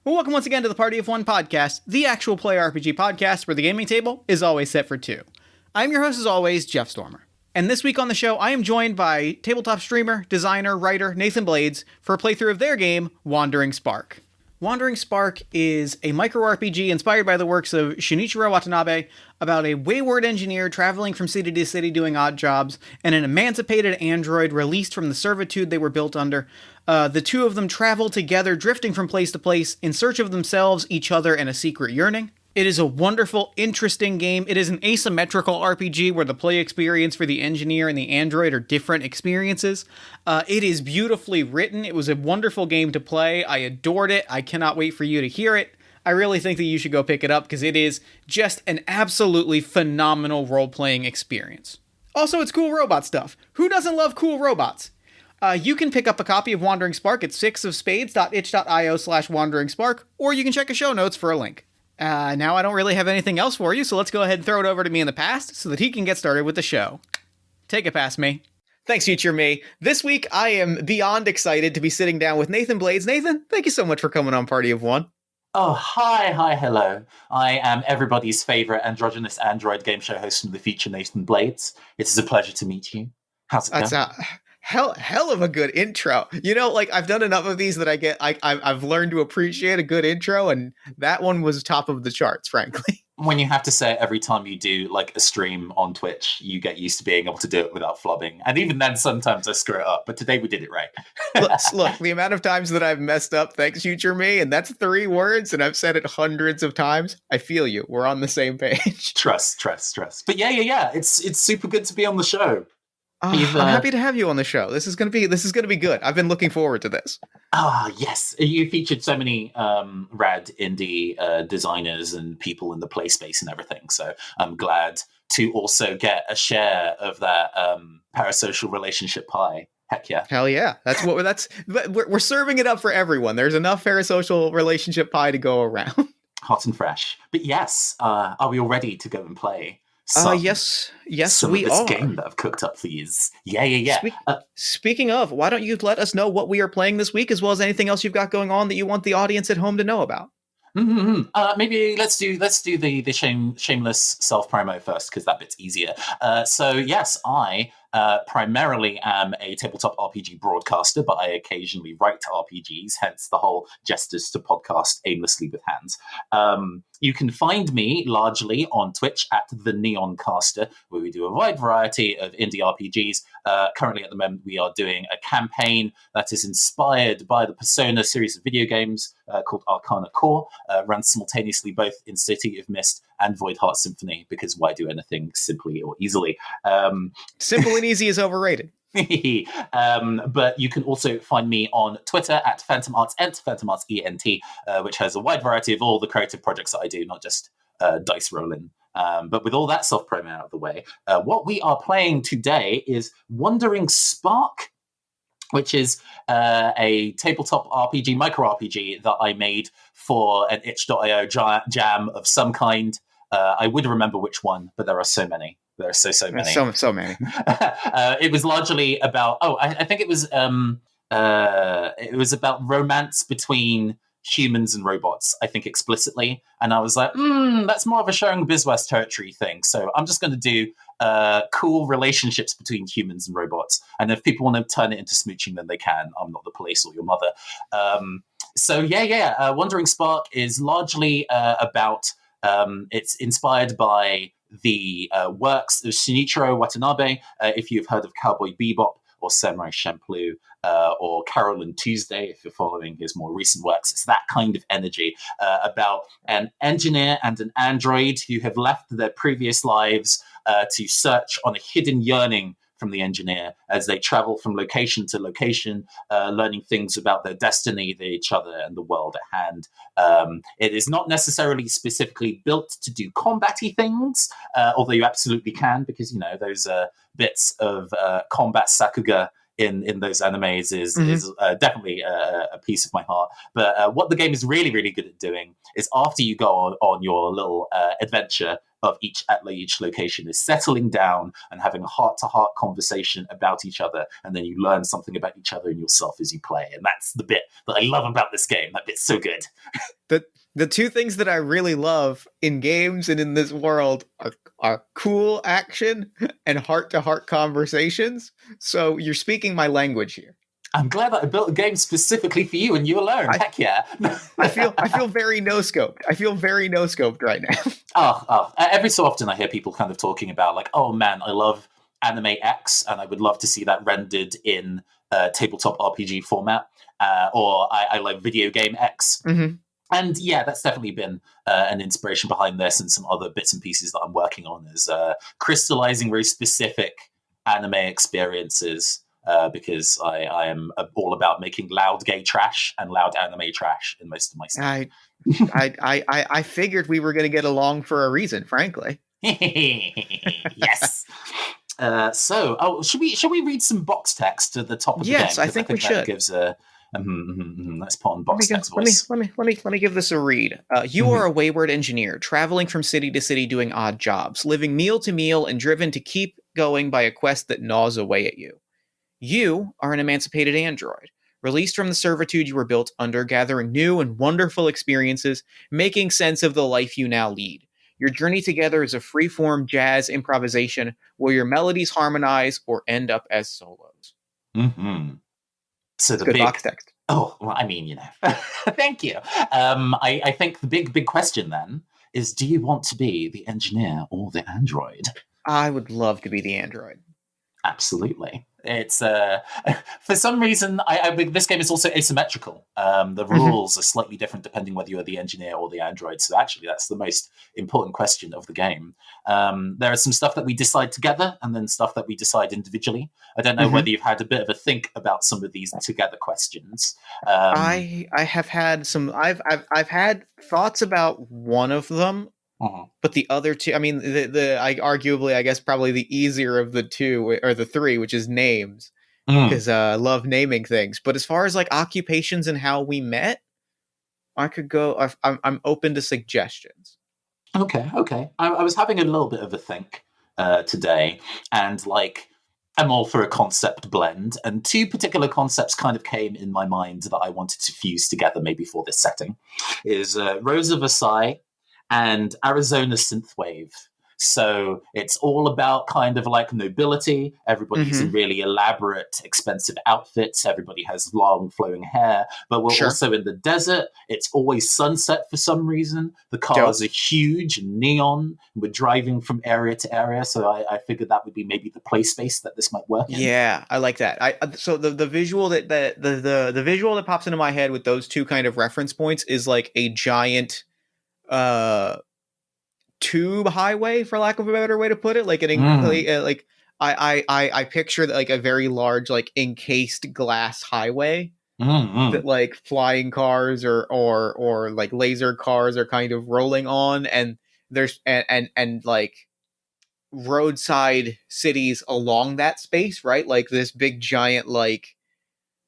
Well, welcome once again to the Party of One podcast, the actual play RPG podcast where the gaming table is always set for two. I'm your host, as always, Jeff Stormer. And this week on the show, I am joined by tabletop streamer, designer, writer Nathan Blades for a playthrough of their game, Wandering Spark. Wandering Spark is a micro-RPG inspired by the works of Shinichiro Watanabe about a wayward engineer traveling from city to city doing odd jobs and an emancipated android released from the servitude they were built under. The two of them travel together, drifting from place to place in search of themselves, each other, and a secret yearning. It is a wonderful, interesting game. It is an asymmetrical RPG where the play experience for the engineer and the android are different experiences. It is beautifully written. It was a wonderful game to play. I adored it. I cannot wait for you to hear it. I really think that you should go pick it up because it is just an absolutely phenomenal role-playing experience. Also, it's cool robot stuff. Who doesn't love cool robots? You can pick up a copy of Wandering Spark at sixofspades.itch.io/wanderingspark, or you can check the show notes for a link. Now I don't really have anything else for you, so let's go ahead and throw it over to me in the past so that he can get started with the show. Take it past me. Thanks, future me. This week, I am beyond excited to be sitting down with Nathan Blades. Nathan, thank you so much for coming on Party of One. Oh, hi, hello. I am everybody's favorite androgynous android game show host from the future, Nathan Blades. It is a pleasure to meet you. How's it going? Hell of a good intro. You know, like I've done enough of these that I've learned to appreciate a good intro, and that one was top of the charts, frankly. When you have to say it every time you do like a stream on Twitch, you get used to being able to do it without flubbing. And even then, sometimes I screw it up. But today we did it right. Look, the amount of times that I've messed up, thanks, future me, and that's 3 words, and I've said it hundreds of times. I feel you. We're on the same page. Trust. But yeah. It's super good to be on the show. I'm happy to have you on the show. This is gonna be good. I've been looking forward to this. Yes. You featured so many rad indie designers and people in the play space and everything. So I'm glad to also get a share of that parasocial relationship pie. Heck yeah. Hell yeah. We're serving it up for everyone. There's enough parasocial relationship pie to go around. Hot and fresh. But yes, are we all ready to go and play? Yes, we are. Game that I've cooked up for you. Yeah. Speaking of, why don't you let us know what we are playing this week, as well as anything else you've got going on that you want the audience at home to know about? Maybe let's do the shameless self promo first, because that bit's easier. So yes, I primarily am a tabletop RPG broadcaster, but I occasionally write RPGs, hence the whole gestures to podcast aimlessly with hands. You can find me largely on Twitch at The Neon Caster, where we do a wide variety of indie RPGs. Currently, at the moment, we are doing a campaign that is inspired by the Persona series of video games called Arcana Core, run simultaneously both in City of Mist and Void Heart Symphony, because why do anything simply or easily? Simple and easy is overrated. But you can also find me on Twitter at PhantomArtsEnt, PhantomArtsEnt, which has a wide variety of all the creative projects that I do, not just dice rolling. But with all that soft promo out of the way, what we are playing today is Wandering Spark, which is a tabletop RPG, micro RPG that I made for an itch.io jam of some kind. I would remember which one, but there are so many. There are so many. So many. It was largely about, I think it was about romance between humans and robots, I think explicitly. And I was like, that's more of a showing BizWest territory thing. So I'm just going to do cool relationships between humans and robots. And if people want to turn it into smooching, then they can. I'm not the police or your mother. Wandering Spark is largely about, it's inspired by the works of Shinichiro Watanabe. If you've heard of Cowboy Bebop or Samurai Champloo or Carol and Tuesday, if you're following his more recent works, it's that kind of energy about an engineer and an android who have left their previous lives to search on a hidden yearning from the engineer as they travel from location to location, learning things about their destiny, each other, and the world at hand. It is not necessarily specifically built to do combat-y things, although you absolutely can, because, those bits of combat sakuga in those animes is Mhm. is definitely a piece of my heart. But what the game is really really good at doing is after you go on your little adventure of each location is settling down and having a heart-to-heart conversation about each other, and then you learn something about each other and yourself as you play. And that's the bit that I love about this game. That bit's so good. The two things that I really love in games and in this world are cool action and heart-to-heart conversations. So you're speaking my language here. I'm glad that I built a game specifically for you and you alone. I, Heck yeah. I feel very no-scoped. I feel very no-scoped right now. Every so often I hear people kind of talking about like, oh man, I love anime X and I would love to see that rendered in tabletop RPG format. Or I like video game X. Mm-hmm. And yeah, that's definitely been an inspiration behind this and some other bits and pieces that I'm working on is crystallizing very specific anime experiences because I am all about making loud gay trash and loud anime trash in most of my stuff. I figured we were going to get along for a reason, frankly. Yes. Should we read some box text at the top of the game? Yes, I think we should. That gives a let's put on box text voice. Let me give this a read. You are a wayward engineer, traveling from city to city doing odd jobs, living meal to meal and driven to keep going by a quest that gnaws away at you. You are an emancipated android, released from the servitude you were built under, gathering new and wonderful experiences, making sense of the life you now lead. Your journey together is a free-form jazz improvisation where your melodies harmonize or end up as solos. Mm-hmm. So the good box text. Oh, well, I mean, thank you. I think the big question then is, do you want to be the engineer or the android? I would love to be the android. Absolutely. It's for some reason this game is also asymmetrical. The rules are slightly different depending whether you're the engineer or the android. So actually, that's the most important question of the game. There is some stuff that we decide together, and then stuff that we decide individually. I don't know whether you've had a bit of a think about some of these together questions. I have had some. I've had thoughts about one of them. But the other two, I mean, I arguably, I guess, probably the easier of the two or the three, which is names, because I love naming things. But as far as like occupations and how we met, I could go. I'm open to suggestions. Okay. I was having a little bit of a think today, and like I'm all for a concept blend, and two particular concepts kind of came in my mind that I wanted to fuse together, maybe for this setting, is Rose of Versailles and Arizona Synthwave. So it's all about kind of like nobility. Everybody's in really elaborate, expensive outfits. Everybody has long flowing hair, but we're also in the desert. It's always sunset for some reason. The cars are huge and neon. We're driving from area to area. So I figured that would be maybe the play space that this might work in. Yeah, I like that. So the visual the visual that pops into my head with those two kind of reference points is like a giant tube highway, for lack of a better way to put it, like like I picture like a very large like encased glass highway that like flying cars or like laser cars are kind of rolling on, and there's and like roadside cities along that space, right? Like this big giant like,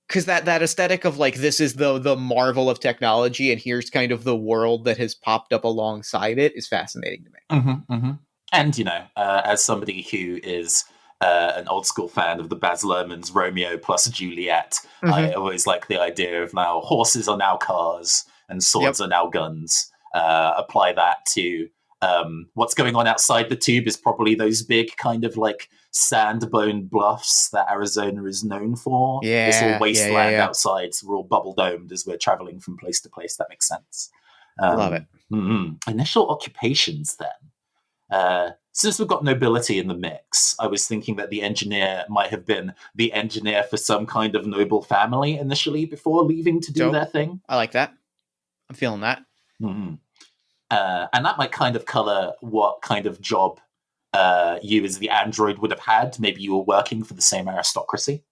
because that aesthetic of like, this is the marvel of technology and here's kind of the world that has popped up alongside it is fascinating to me. And as somebody who is an old school fan of the Baz Luhrmann's Romeo plus Juliet, I always like the idea of now horses are now cars and swords are now guns. Apply that to what's going on outside the tube is probably those big kind of like sandbone bluffs that Arizona is known for. This all wasteland outside, so we're all bubble domed as we're traveling from place to place. That makes sense. Love it. Initial occupations then. Since we've got nobility in the mix, I was thinking that the engineer might have been the engineer for some kind of noble family initially before leaving to do their thing. I like that. I'm feeling that. And that might kind of color what kind of job you as the android would have had. Maybe you were working for the same aristocracy.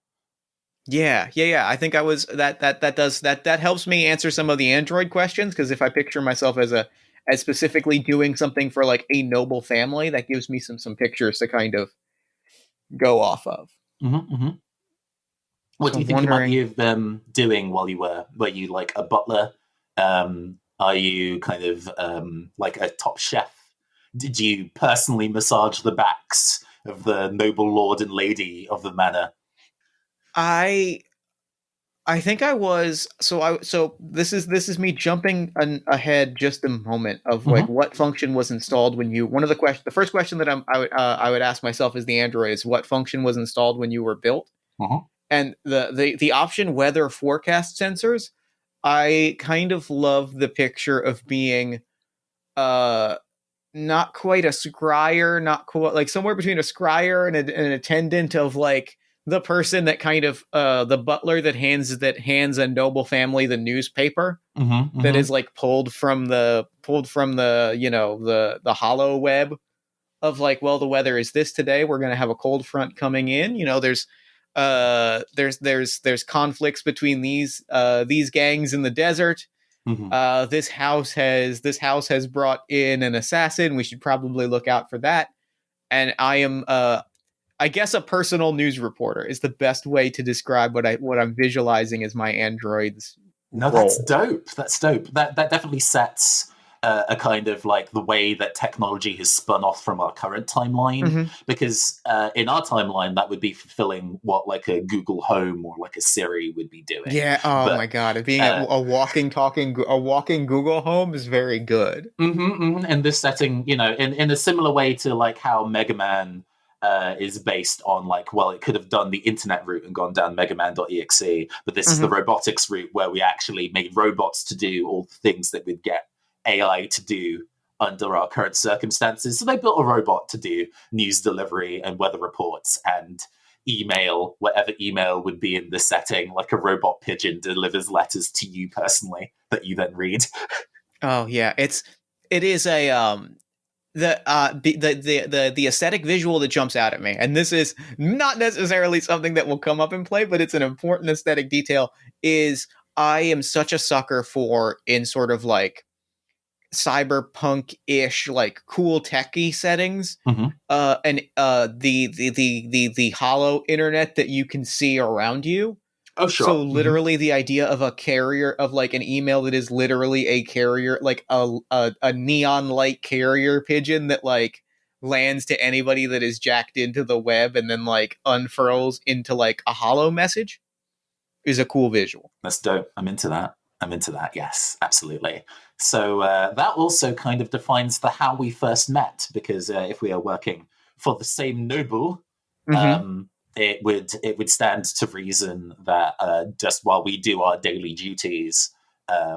Yeah. I think I was that helps me answer some of the android questions, because if I picture myself as specifically doing something for like a noble family, that gives me some pictures to kind of go off of. What So do you I'm think you might wondering. be doing while were you like a butler? Are you kind of like a top chef? Did you personally massage the backs of the noble lord and lady of the manor? I I think I was so this is me jumping ahead just a moment of like Hmm. what function was installed when you one of the first question that I would ask myself as the android is what function was installed when you were built, Hmm. and the option weather forecast sensors. I kind of love the picture of being uh not quite a scryer, not quite like somewhere between a scryer and an attendant of like the person that kind of the butler that hands a noble family the newspaper Hmm. that Hmm. is like pulled from the the hollow web of like, well, the weather is this today, we're going to have a cold front coming in, there's conflicts between these gangs in the desert. Hmm. This house has brought in an assassin. We should probably look out for that. And I am, I guess, a personal news reporter is the best way to describe what I'm visualizing as my android's No, that's role. dope. That's dope. That definitely sets a kind of like the way that technology has spun off from our current timeline. Mm-hmm. Because in our timeline, that would be fulfilling what like a Google Home or like a Siri would be doing. Yeah. Oh But my God. Being uh, a walking Google Home is very good. in this setting, in a similar way to like how Mega Man is based on like, well, it could have done the internet route and gone down megaman.exe, but this is the Mm-hmm. robotics route where we actually made robots to do all the things that we'd get AI to do under our current circumstances. So they built a robot to do news delivery and weather reports and email, whatever email would be in this setting, like a robot pigeon delivers letters to you personally that you then read. Oh yeah. It is a the aesthetic visual that jumps out at me, and this is not necessarily something that will come up in play, but it's an important aesthetic detail. Is I am such a sucker for in sort of like cyberpunk-ish, like cool techie settings. Mm-hmm. And the hollow internet that you can see around you. Oh, So sure. Mm-hmm. literally the idea of a carrier of like an email that is literally a carrier, like a neon light carrier pigeon that like lands to anybody that is jacked into the web and then like unfurls into like a hollow message is a cool visual. That's dope. I'm into that. I'm into that. Yes, absolutely. So that also kind of defines the how we first met, because if we are working for the same noble, Mm-hmm. it would stand to reason that just while we do our daily duties,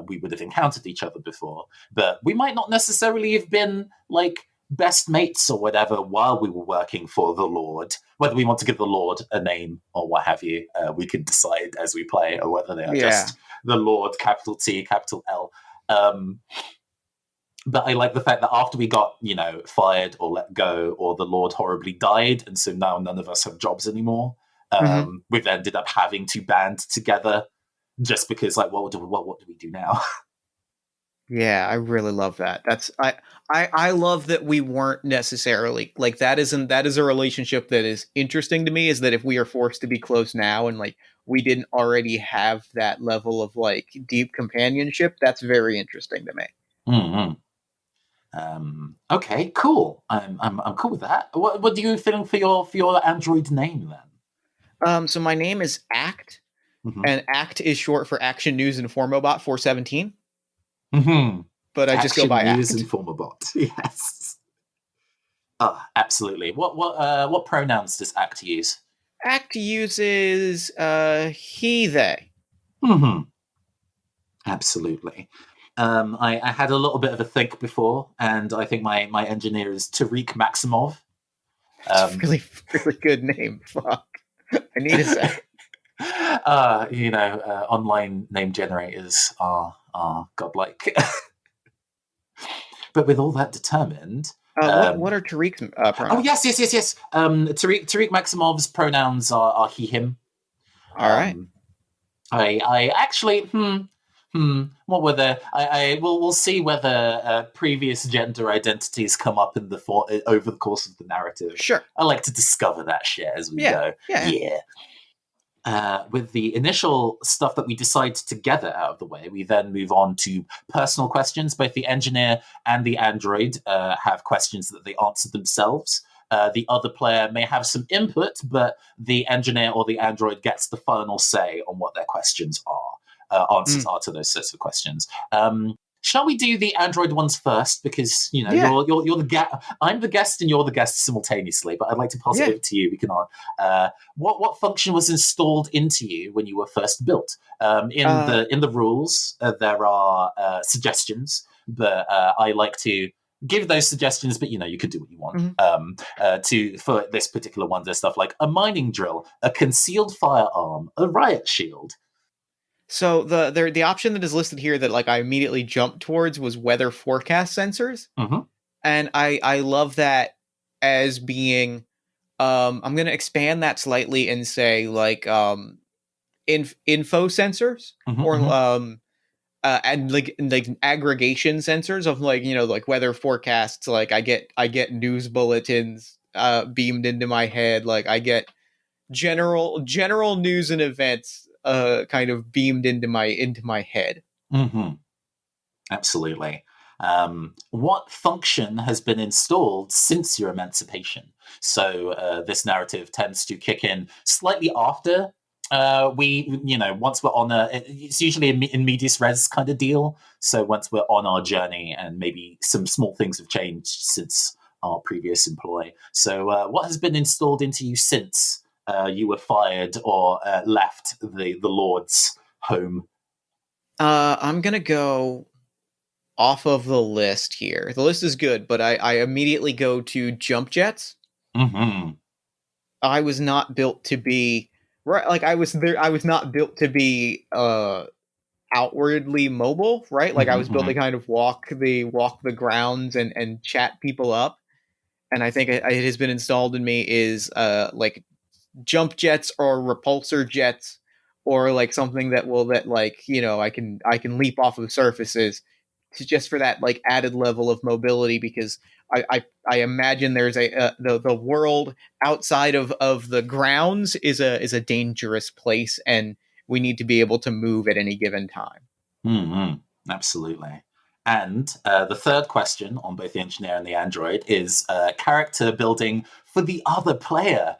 we would have encountered each other before, but we might not necessarily have been like best mates or whatever while we were working for the Lord. Whether we want to give the Lord a name or what have you, we can decide as we play, or whether they are Yeah. just the Lord, capital T, capital L. Um, but I like the fact that after we got, fired or let go, or the Lord horribly died, and so now none of us have jobs anymore, Mm-hmm. we've ended up having to band together just because, like, what do we do now? Yeah, I really love that. I love that we weren't necessarily like that is a relationship that is interesting to me, is that if we are forced to be close now and like we didn't already have that level of like deep companionship, that's very interesting to me. Mm-hmm. Okay, cool. I'm cool with that. What do you feeling for your Android name then? So my name is Act, Mm-hmm. and Act is short for Action News Informabot 417, Mm-hmm. but I just go Action by News Act. Informer Bot. Yes. Oh, absolutely. What pronouns does Act use? Act uses he they. Mm-hmm. Absolutely. I had a little bit of a think before, and I think my engineer is Tariq Maximov. It's a Um, really really good name. Fuck. I need a second. online name generators are godlike. But with all that determined, What um, are Tariq's oh pronouns? yes. Tariq Maximov's pronouns are he him. All right. Um, I actually what were there? We'll see whether previous gender identities come up in over the course of the narrative. Sure. I like to discover that shit as we Yeah. go. Yeah. Yeah. With the initial stuff that we decide together out of the way, we then move on to personal questions. Both the engineer and the android have questions that they answer themselves. The other player may have some input, but the engineer or the android gets the final say on what their questions are, answers are to those sets of questions. Shall we do the Android ones first? Because Yeah. you're the guest. I'm the guest and you're the guest simultaneously. But I'd like to pass it over to you. We can. What function was installed into you when you were first built? In the rules, there are suggestions, but I like to give those suggestions. But you could do what you want. For this particular one, there's stuff like a mining drill, a concealed firearm, a riot shield. So the option that is listed here that like I immediately jumped towards was weather forecast sensors, and I love that as being. I'm gonna expand that slightly and say like info sensors or and like aggregation sensors of like like weather forecasts. Like I get news bulletins beamed into my head. Like I get general news and events kind of beamed into my head. Absolutely. What function has been installed since your emancipation? So this narrative tends to kick in slightly after once we're on it's usually in medias res kind of deal. So once we're on our journey and maybe some small things have changed since our previous employ. So what has been installed into you since you were fired or left the Lord's home? I'm gonna go off of the list here. The list is good, but I immediately go to jump jets. I was not built to be right. Like I was not built to be outwardly mobile, right? Like I was built to kind of walk the grounds and chat people up. And I think it has been installed in me is like jump jets or repulsor jets or like something that like I can leap off of surfaces just for that like added level of mobility, because I imagine there's the world outside of the grounds is a dangerous place, and we need to be able to move at any given time. Absolutely. And the third question on both the engineer and the android is character building for the other player.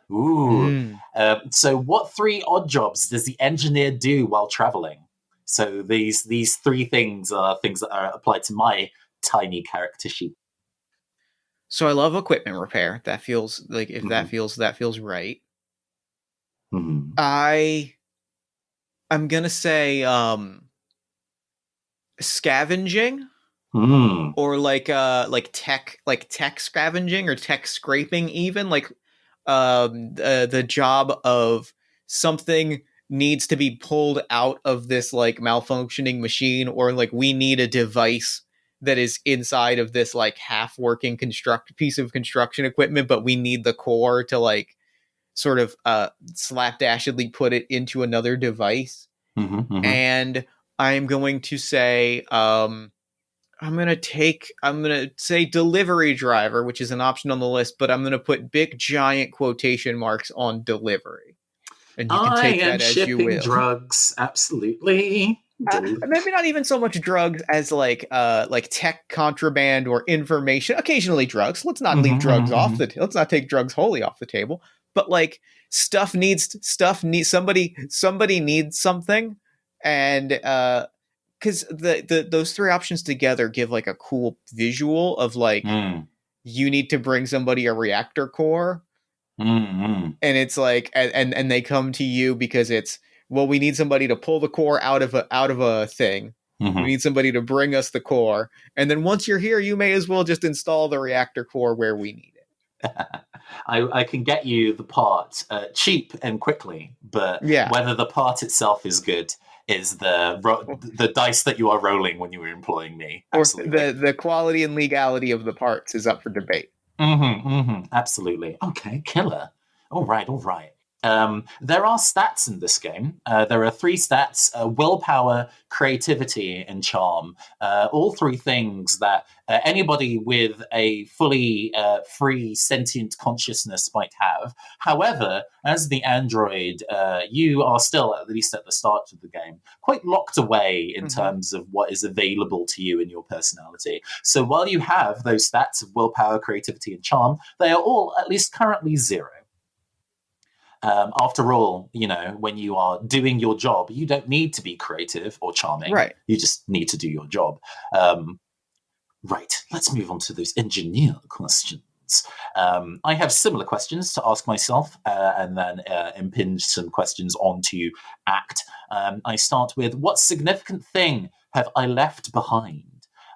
So what 3 odd jobs does the engineer do while traveling? So these 3 things are things that are applied to my tiny character sheet. So I love equipment repair. That feels like if that feels right. I'm gonna say scavenging or like tech scavenging or tech scraping, even like the job of something needs to be pulled out of this like malfunctioning machine, or like we need a device that is inside of this like half working piece of construction equipment, but we need the core to like sort of slapdashedly put it into another device. And I'm going to say I'm going to say delivery driver, which is an option on the list, but I'm going to put big giant quotation marks on delivery. And you can take that as you will. Drugs, absolutely. Maybe not even so much drugs as like tech contraband or information. Occasionally drugs. Let's not leave drugs off let's not take drugs wholly off the table. But like stuff needs somebody needs something, and because those 3 options together give like a cool visual of like you need to bring somebody a reactor core, and it's like and they come to you because it's, well, we need somebody to pull the core out of a thing. We need somebody to bring us the core, and then once you're here, you may as well just install the reactor core where we need it. I can get you the part cheap and quickly, but whether the part itself is good is the dice that you are rolling when you are employing me. Absolutely. Or the quality and legality of the parts is up for debate. Absolutely. Okay, killer. All right. There are stats in this game. There are 3 stats: willpower, creativity, and charm. All 3 things that anybody with a fully free sentient consciousness might have. However, as the android, you are still, at least at the start of the game, quite locked away in terms of what is available to you in your personality. So while you have those stats of willpower, creativity, and charm, they are all, at least currently, 0. After all, when you are doing your job, you don't need to be creative or charming. Right. You just need to do your job. Right. Let's move on to those engineer questions. I have similar questions to ask myself and then impinge some questions onto ACT. I start with, what significant thing have I left behind?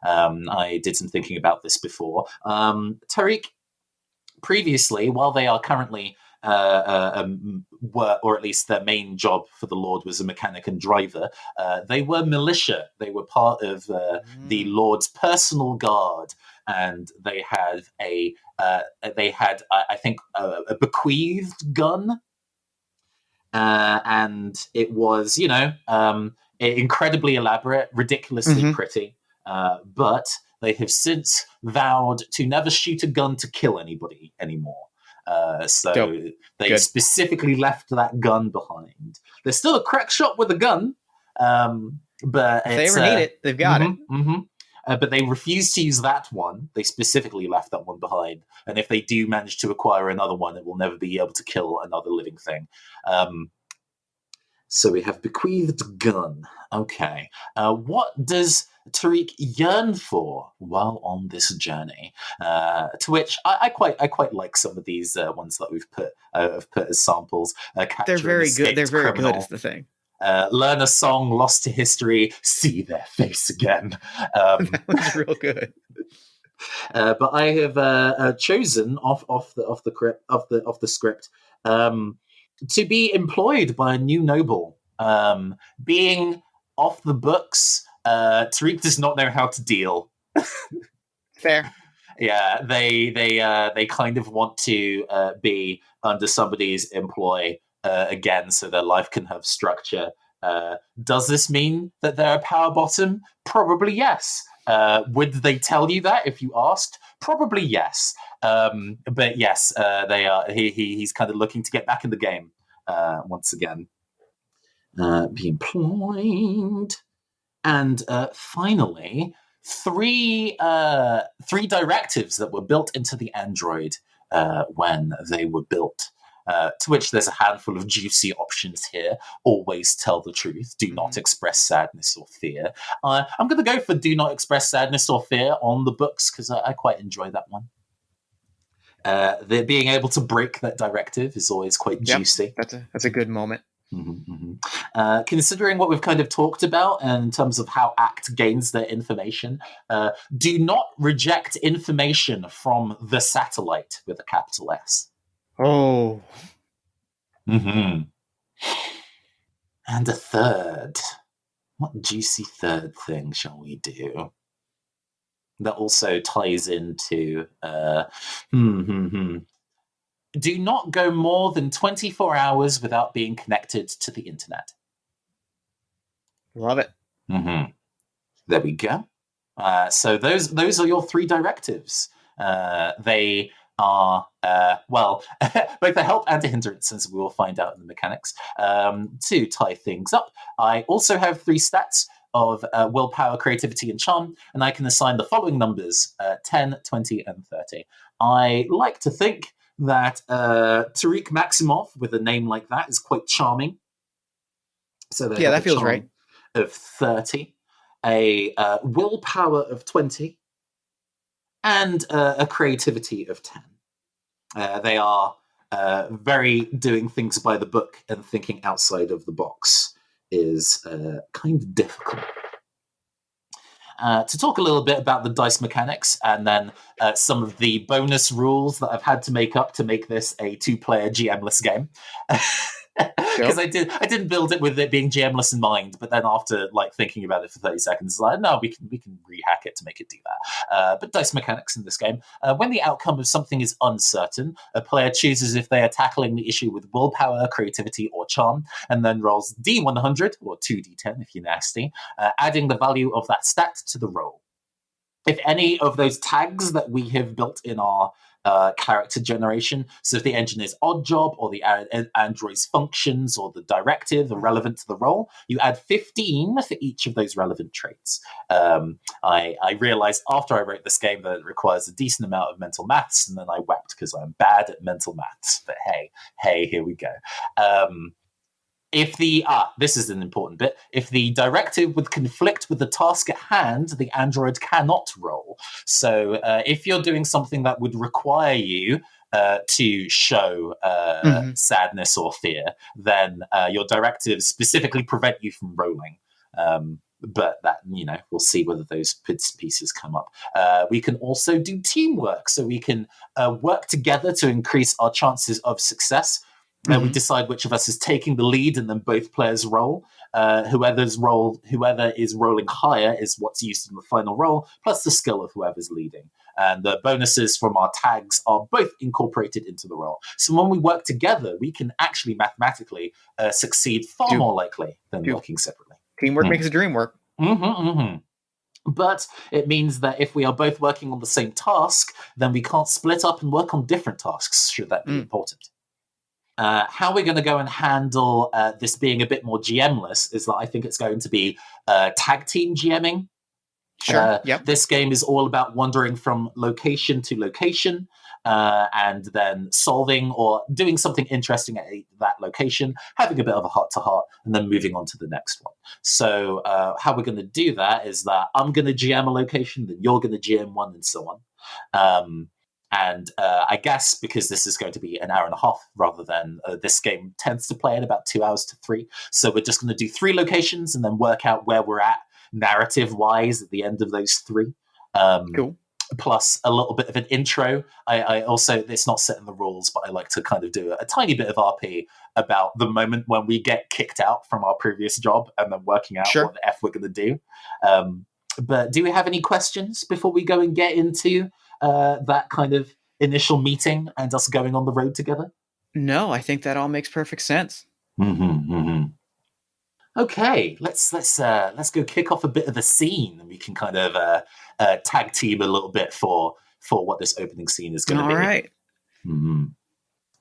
I did some thinking about this before. Tariq, previously, while they are currently were, or at least their main job for the Lord was a mechanic and driver, they were militia. They were part of the Lord's personal guard, and they had I think a bequeathed gun, and it was incredibly elaborate, ridiculously pretty, but they have since vowed to never shoot a gun to kill anybody anymore. So Dope. They Good. specifically left that gun behind. There's still a crack shop with a gun, but if they ever need it, they've got it. But they refuse to use that one. They specifically left that one behind. And if they do manage to acquire another one, it will never be able to kill another living thing. So we have bequeathed gun. Okay. What does Tariq yearn for while on this journey? To which I quite like some of these ones that we've put as samples. They're very good. They're very good. Is the thing. Learn a song lost to history. See their face again. That was real good. But I have chosen off the script to be employed by a new noble. Being off the books, Tariq does not know how to deal. Fair. Yeah, they kind of want to be under somebody's employ again, so their life can have structure. Does this mean that they're a power bottom? Probably yes. Would they tell you that if you asked? Probably yes. But yes, they are. He's kind of looking to get back in the game once again. Be employed, and finally, three directives that were built into the android when they were built. To which there's a handful of juicy options here. Always tell the truth. Do not express sadness or fear. I'm going to go for do not express sadness or fear on the books because I quite enjoy that one. Being able to break that directive is always quite juicy. That's a good moment. Considering what we've kind of talked about in terms of how ACT gains their information, do not reject information from the satellite with a capital S. Oh. And a third. What juicy third thing shall we do? That also ties into do not go more than 24 hours without being connected to the internet. Love it. There we go. So those are your 3 directives. They are, both a help and a hindrance, as we will find out in the mechanics. To tie things up, I also have 3 stats of willpower, creativity, and charm, and I can assign the following numbers, 10, 20, and 30. I like to think that Tariq Maximov, with a name like that, is quite charming. So that feels right. Of 30, a willpower of 20, and a creativity of 10. They are very doing things by the book, and thinking outside of the box is kind of difficult. To talk a little bit about the dice mechanics and then some of the bonus rules that I've had to make up to make this a 2-player GM-less game. Because I didn't build it with it being GMless in mind, but then after like thinking about it for 30 seconds, like no, we can rehack it to make it do that. But dice mechanics in this game: when the outcome of something is uncertain, a player chooses if they are tackling the issue with willpower, creativity, or charm, and then rolls D100 or 2D10 if you're nasty, adding the value of that stat to the roll. If any of those tags that we have built in our character generation, so if the engine is odd job or the android's functions or the directive are relevant to the role, you add 15 for each of those relevant traits. I realized after I wrote this game that it requires a decent amount of mental maths, and then I wept because I'm bad at mental maths. But hey, here we go. This is an important bit. If the directive would conflict with the task at hand, the android cannot roll. So if you're doing something that would require you to show sadness or fear, then your directives specifically prevent you from rolling. But that, we'll see whether those pieces come up. We can also do teamwork. So we can work together to increase our chances of success. We decide which of us is taking the lead, and then both players roll. Whoever is rolling higher is what's used in the final roll, plus the skill of whoever's leading. And the bonuses from our tags are both incorporated into the roll. So when we work together, we can actually mathematically succeed far more likely than working separately. Teamwork makes the dream work. But it means that if we are both working on the same task, then we can't split up and work on different tasks, should that be important. How we're going to go and handle this being a bit more GM-less is that I think it's going to be tag team GMing. Sure. Yep. This game is all about wandering from location to location and then solving or doing something interesting at that location, having a bit of a heart-to-heart, and then moving on to the next one. So how we're going to do that is that I'm going to GM a location, then you're going to GM one, and so on. And I guess because this is going to be an hour and a half rather than this game tends to play in about 2 hours to 3. So we're just going to do 3 locations and then work out where we're at narrative-wise at the end of those 3. Cool. Plus a little bit of an intro. I also, it's not set in the rules, but I like to kind of do a tiny bit of RP about the moment when we get kicked out from our previous job and then working out what the F we're going to do. But do we have any questions before we go and get into that kind of initial meeting and us going on the road together? No, I think that all makes perfect sense. Okay, let's go kick off a bit of the scene, and we can kind of tag team a little bit for what this opening scene is going to be. All right.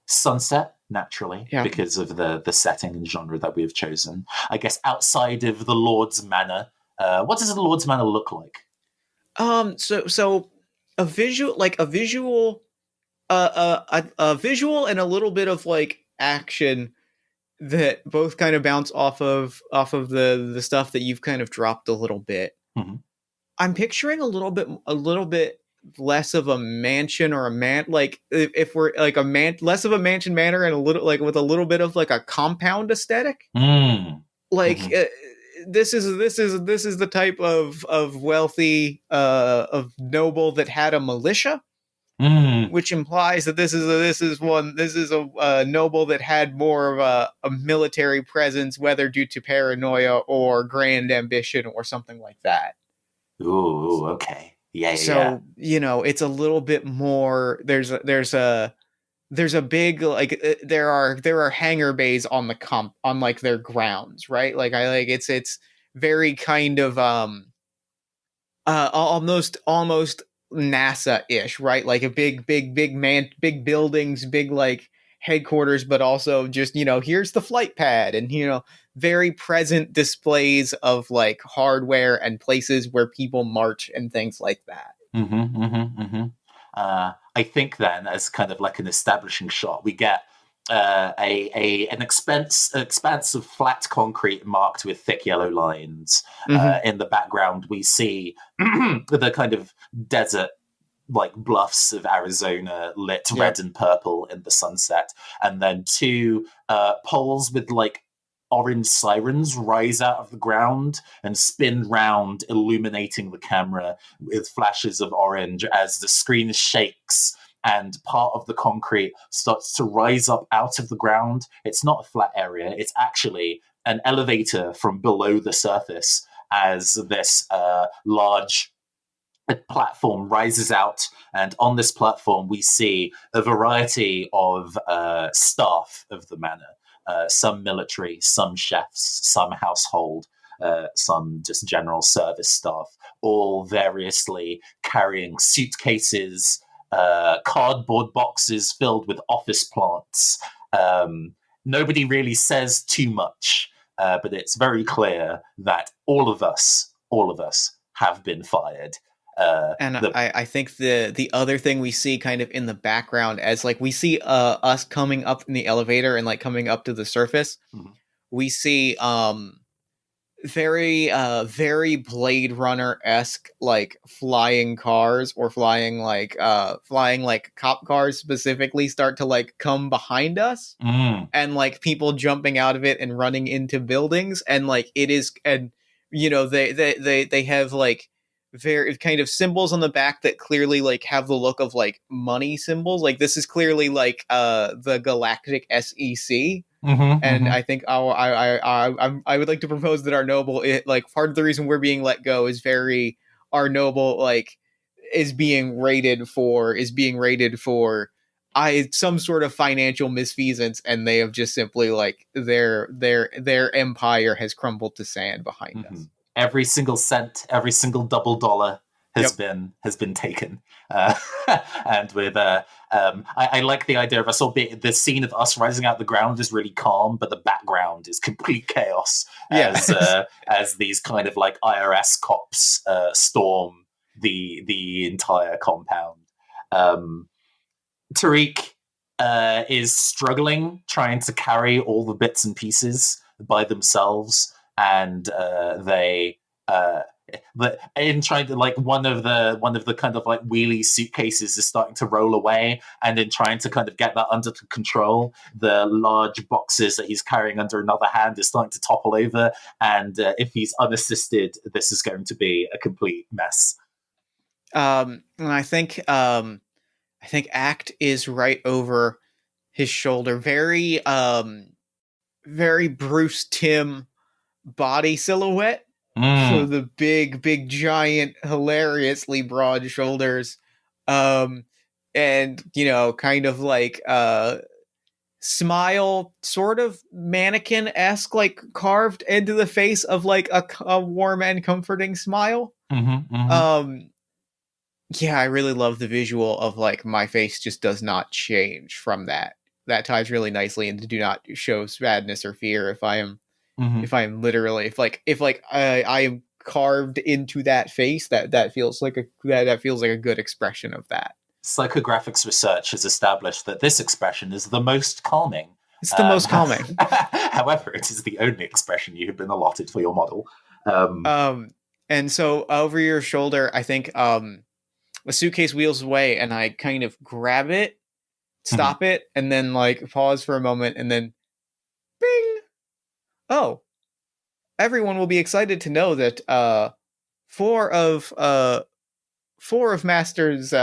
Sunset, naturally, because of the setting and genre that we have chosen. I guess outside of the Lord's Manor, what does the Lord's Manor look like? So a visual and a little bit of like action that both kind of bounce off of the stuff that you've kind of dropped a little bit. I'm picturing a little bit less of a mansion or if we're like less of a mansion manor and a little like with a little bit of like a compound aesthetic. This is the type of wealthy of noble that had a militia, which implies that this is a noble that had more of a military presence, whether due to paranoia or grand ambition or something like that. Ooh, okay, yeah. So it's a little bit more. There's a big like there are hangar bays on like their grounds, right? Like it's very kind of almost NASA-ish, right? Like a big buildings, big like headquarters, but also just here's the flight pad and very present displays of like hardware and places where people march and things like that. I think then, as kind of like an establishing shot, we get an expanse of flat concrete marked with thick yellow lines. In the background, we see the kind of desert like bluffs of Arizona lit red and purple in the sunset, and then 2 poles with like orange sirens rise out of the ground and spin round, illuminating the camera with flashes of orange as the screen shakes and part of the concrete starts to rise up out of the ground. It's not a flat area. It's actually an elevator from below the surface as this large platform rises out. And on this platform, we see a variety of staff of the manor. Some military, some chefs, some household, some just general service staff, all variously carrying suitcases, cardboard boxes filled with office plants. Nobody really says too much, but it's very clear that all of us have been fired. I think the other thing we see kind of in the background as like we see us coming up in the elevator and like coming up to the surface, we see very Blade Runner-esque like flying cars or flying like cop cars specifically start to like come behind us, and like people jumping out of it and running into buildings, and like it is, and you know they have like very kind of symbols on the back that clearly like have the look of like money symbols. Like this is clearly like the Galactic SEC. And I think I would like to propose that our noble, like part of the reason we're being let go is our noble like is being rated for some sort of financial misfeasance, and they have just simply like their empire has crumbled to sand behind us. Every single cent, every single double dollar has been taken, and with I like the idea of us all being, the scene of us rising out the ground is really calm, but the background is complete chaos as these kind of like IRS cops storm the entire compound. Tariq is struggling, trying to carry all the bits and pieces by themselves, and but in trying to like one of the kind of like wheelie suitcases is starting to roll away, and in trying to kind of get that under control, the large boxes that he's carrying under another hand is starting to topple over, and if he's unassisted, this is going to be a complete mess. And I think Act is right over his shoulder, very Bruce Timm body silhouette. So the big giant hilariously broad shoulders, and you know kind of like smile, sort of mannequin-esque, like carved into the face of like a warm and comforting smile. Yeah, I really love the visual of like my face just does not change from that. That ties really nicely into do not show sadness or fear if I am literally if I am carved into that face, that feels like a good expression of that. Psychographics research has established that this expression is the most calming. It's the most calming. However, it is the only expression you have been allotted for your model. And so over your shoulder, I think a suitcase wheels away, and I kind of grab it, stop it, and then like pause for a moment, and then bing. Oh, everyone will be excited to know that four of Master's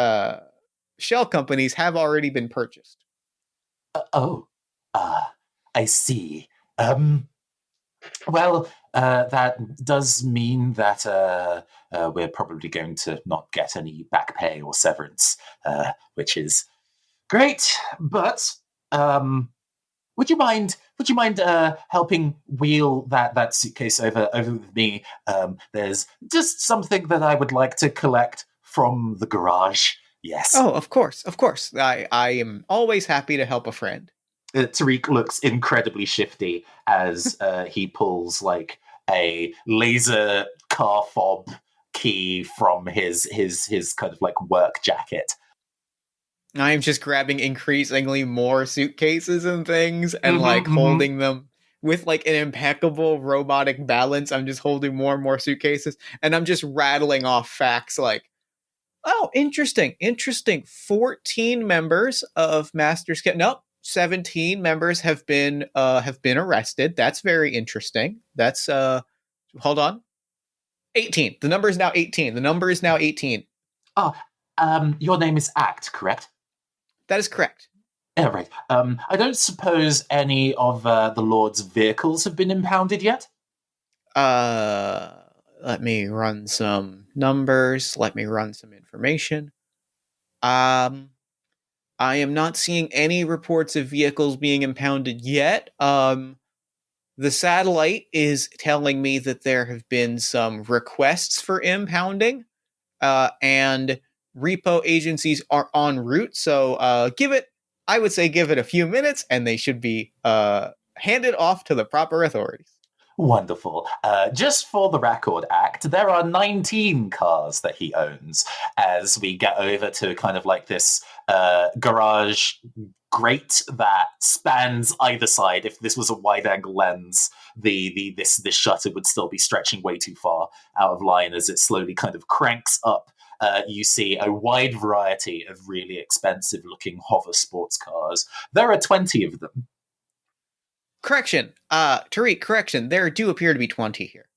shell companies have already been purchased. I see. Well, that does mean that we're probably going to not get any back pay or severance, which is great. But would you mind helping wheel that suitcase over with me? There's just something that I would like to collect from the garage. Yes. Oh, of course. I am always happy to help a friend. Tariq looks incredibly shifty as he pulls like a laser car fob key from his kind of like work jacket. I'm just grabbing increasingly more suitcases and things and holding them with like an impeccable robotic balance. I'm just holding more and more suitcases, and I'm just rattling off facts like, oh, interesting. 14 members of Master's Nope. 17 members have been arrested. That's very interesting. That's hold on. 18. The number is now 18. Oh, your name is Act, correct? That is correct. Yeah, right. I don't suppose any of the Lord's vehicles have been impounded yet? Let me run some numbers. Let me run some information. Um, I am not seeing any reports of vehicles being impounded yet. The satellite is telling me that there have been some requests for impounding, and repo agencies are en route. So I would say give it a few minutes, and they should be handed off to the proper authorities. Wonderful. Just for the record act, there are 19 cars that he owns as we get over to kind of like this garage grate that spans either side. If this was a wide angle lens, this shutter would still be stretching way too far out of line as it slowly kind of cranks up. You see a wide variety of really expensive looking hover sports cars. There are 20 of them. Correction. Tariq, correction. There do appear to be 20 here.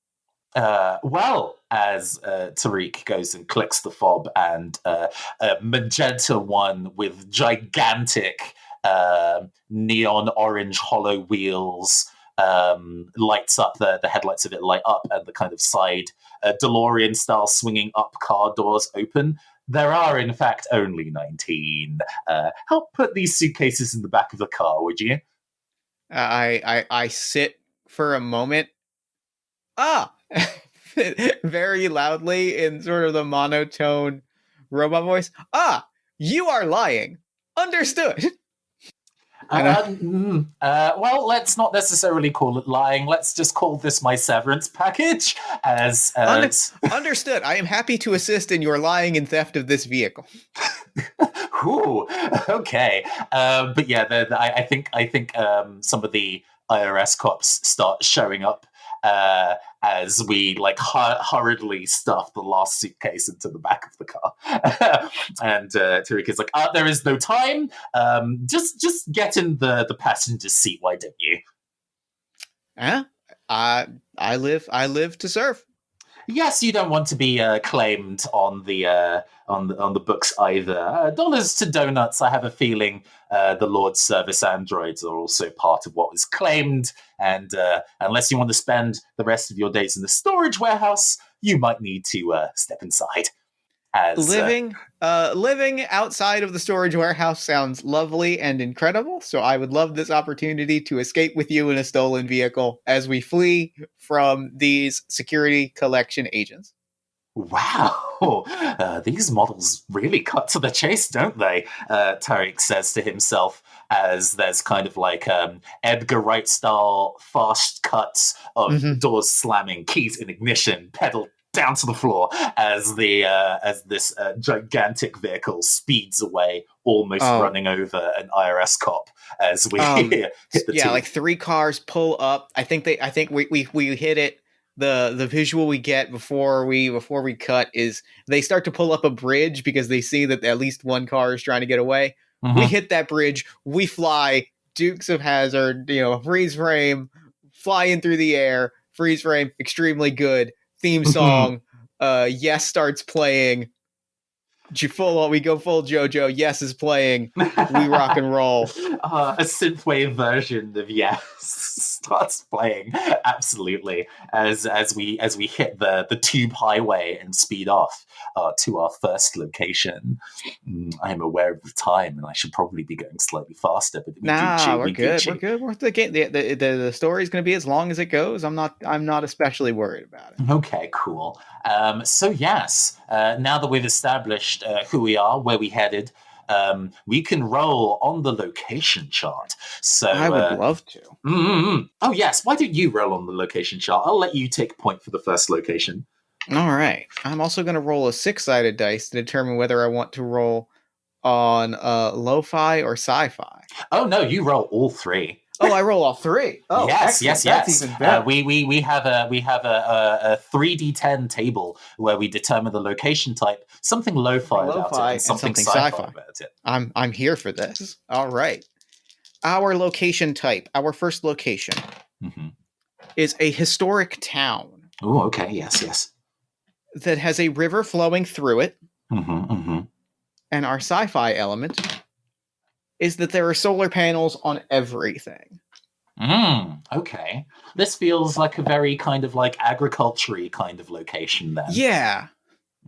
Well, as Tariq goes and clicks the fob, and a magenta one with gigantic neon orange hollow wheels lights up, the headlights of it light up, and the kind of side DeLorean style swinging up car doors open. There are, in fact, only 19. Help put these suitcases in the back of the car, would you? I sit for a moment. Very loudly in sort of the monotone robot voice. You are lying. Understood. Well, let's not necessarily call it lying. Let's just call this my severance package. Understood. I am happy to assist in your lying and theft of this vehicle. Ooh, okay. But yeah, I think some of the IRS cops start showing up as we like hurriedly stuff the last suitcase into the back of the car. And Tariq is like, there is no time. Just get in the passenger seat, why don't you? I live to serve. Yes, you don't want to be claimed on the books either. Dollars to donuts. I have a feeling the Lord's service androids are also part of what was claimed. And unless you want to spend the rest of your days in the storage warehouse, you might need to step inside. Living outside of the storage warehouse sounds lovely and incredible, so I would love this opportunity to escape with you in a stolen vehicle as we flee from these security collection agents. Wow, these models really cut to the chase, don't they? Tariq says to himself as there's kind of like Edgar Wright style fast cuts of doors slamming, keys in ignition, pedal down to the floor as this gigantic vehicle speeds away, almost running over an IRS cop as we hit the yeah, like 3 cars pull up. I think we hit it. The visual we get before we cut is they start to pull up a bridge because they see that at least one car is trying to get away. We hit that bridge, we fly, Dukes of Hazzard, freeze frame, flying through the air, freeze frame, extremely good. Theme song, Yes starts playing. We go full JoJo. Yes is playing. We rock and roll. A synthwave version of Yes starts playing. Absolutely, as we hit the tube highway and speed off to our first location. I am aware of the time, and I should probably be going slightly faster. But we're good. We're good. The game. The story's going to be as long as it goes. I'm not especially worried about it. Okay, cool. So yes, now that we've established who we are, where we headed, we can roll on the location chart. So I would love to. Oh yes, why don't you roll on the location chart? I'll let you take a point for the first location. All right. I'm also going to roll a 6-sided dice to determine whether I want to roll on lo-fi or sci-fi. Oh no, you roll all 3. Oh, I roll all 3. Oh, yes. That's even better. We have a 3d10 table where we determine the location type, something lo-fi about it, and something sci-fi about it. I'm here for this. All right. Our location type, our first location, is a historic town. Oh, okay. Yes. That has a river flowing through it. And our sci-fi element is that there are solar panels on everything. Okay. This feels like a very kind of like agriculture-y kind of location then. Yeah.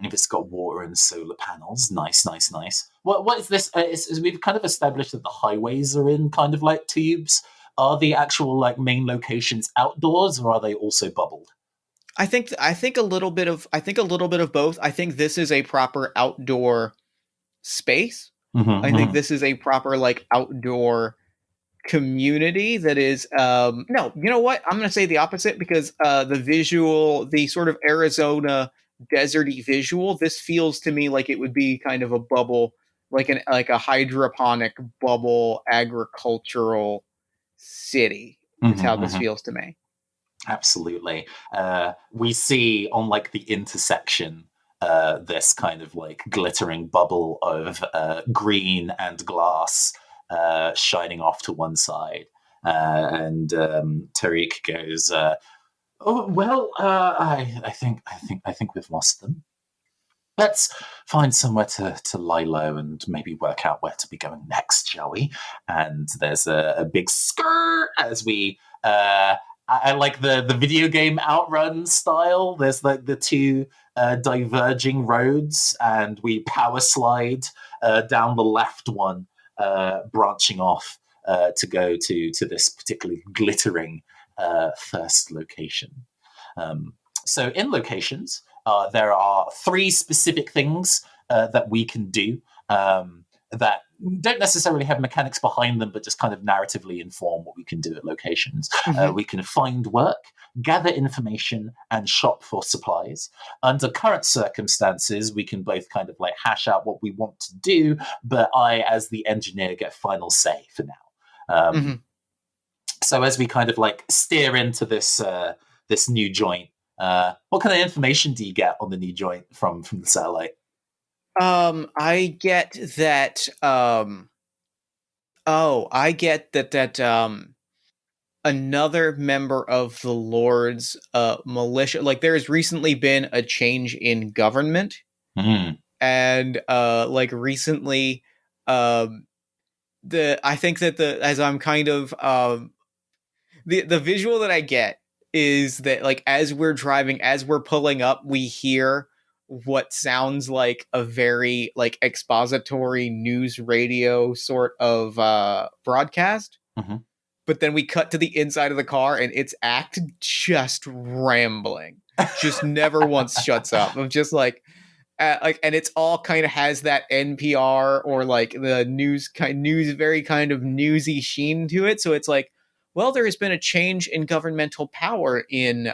If it's got water and solar panels, nice. What is this? Is we've kind of established that the highways are in kind of like tubes. Are the actual like main locations outdoors, or are they also bubbled? I think a little bit of both. I think this is a proper outdoor space. I think this is a proper like outdoor community that is no, you know what? I'm going to say the opposite because the sort of Arizona deserty visual, this feels to me like it would be kind of a bubble, like a hydroponic bubble agricultural city. Is how this feels to me. Absolutely. We see on like the intersection this kind of like glittering bubble of green and glass shining off to one side, and Tariq goes, "Oh well, I think we've lost them. Let's find somewhere to lie low and maybe work out where to be going next, shall we?" And there's a big skr as we. I like the video game Outrun style. There's like the two diverging roads, and we power slide down the left one, branching off to go to this particularly glittering first location. So in locations, there are three specific things that we can do that don't necessarily have mechanics behind them, but just kind of narratively inform what we can do at locations. We can find work, gather information, and shop for supplies. Under current circumstances, we can both kind of like hash out what we want to do, but I, as the engineer, get final say for now. So as we kind of like steer into this this new joint, what kind of information do you get on the new joint from the satellite? I get that. I get that another member of the Lord's militia, like there has recently been a change in government, and like recently, I think that as I'm kind of the visual that I get is that like as we're driving, as we're pulling up, we hear what sounds like a very like expository news radio sort of broadcast. But then we cut to the inside of the car and its act just rambling, just never once shuts up. I'm just like and it's all kind of has that NPR or like the news very kind of newsy sheen to it. So it's like, well, there has been a change in governmental power in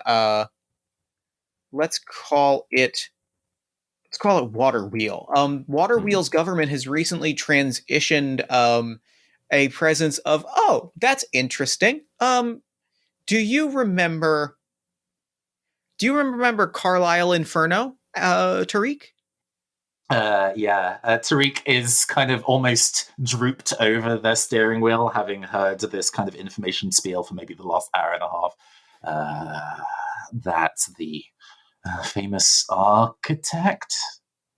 let's call it Water Wheel. Water Wheel's government has recently transitioned a presence of, oh, that's interesting. Do you remember Carlisle Inferno, Tariq? Yeah. Tariq is kind of almost drooped over their steering wheel, having heard this kind of information spiel for maybe the last hour and a half. That's the famous architect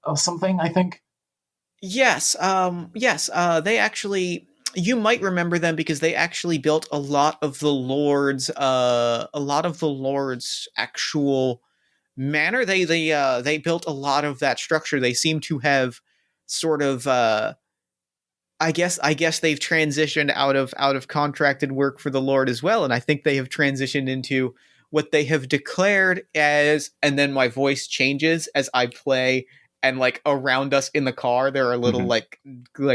or something, I think. Yes. Yes. They actually, you might remember them because they actually built a lot of the Lord's actual manor. They built a lot of that structure. They seem to have sort of I guess they've transitioned out of contracted work for the Lord as well, and I think they have transitioned into what they have declared as, and then my voice changes as I play, and like around us in the car there are little like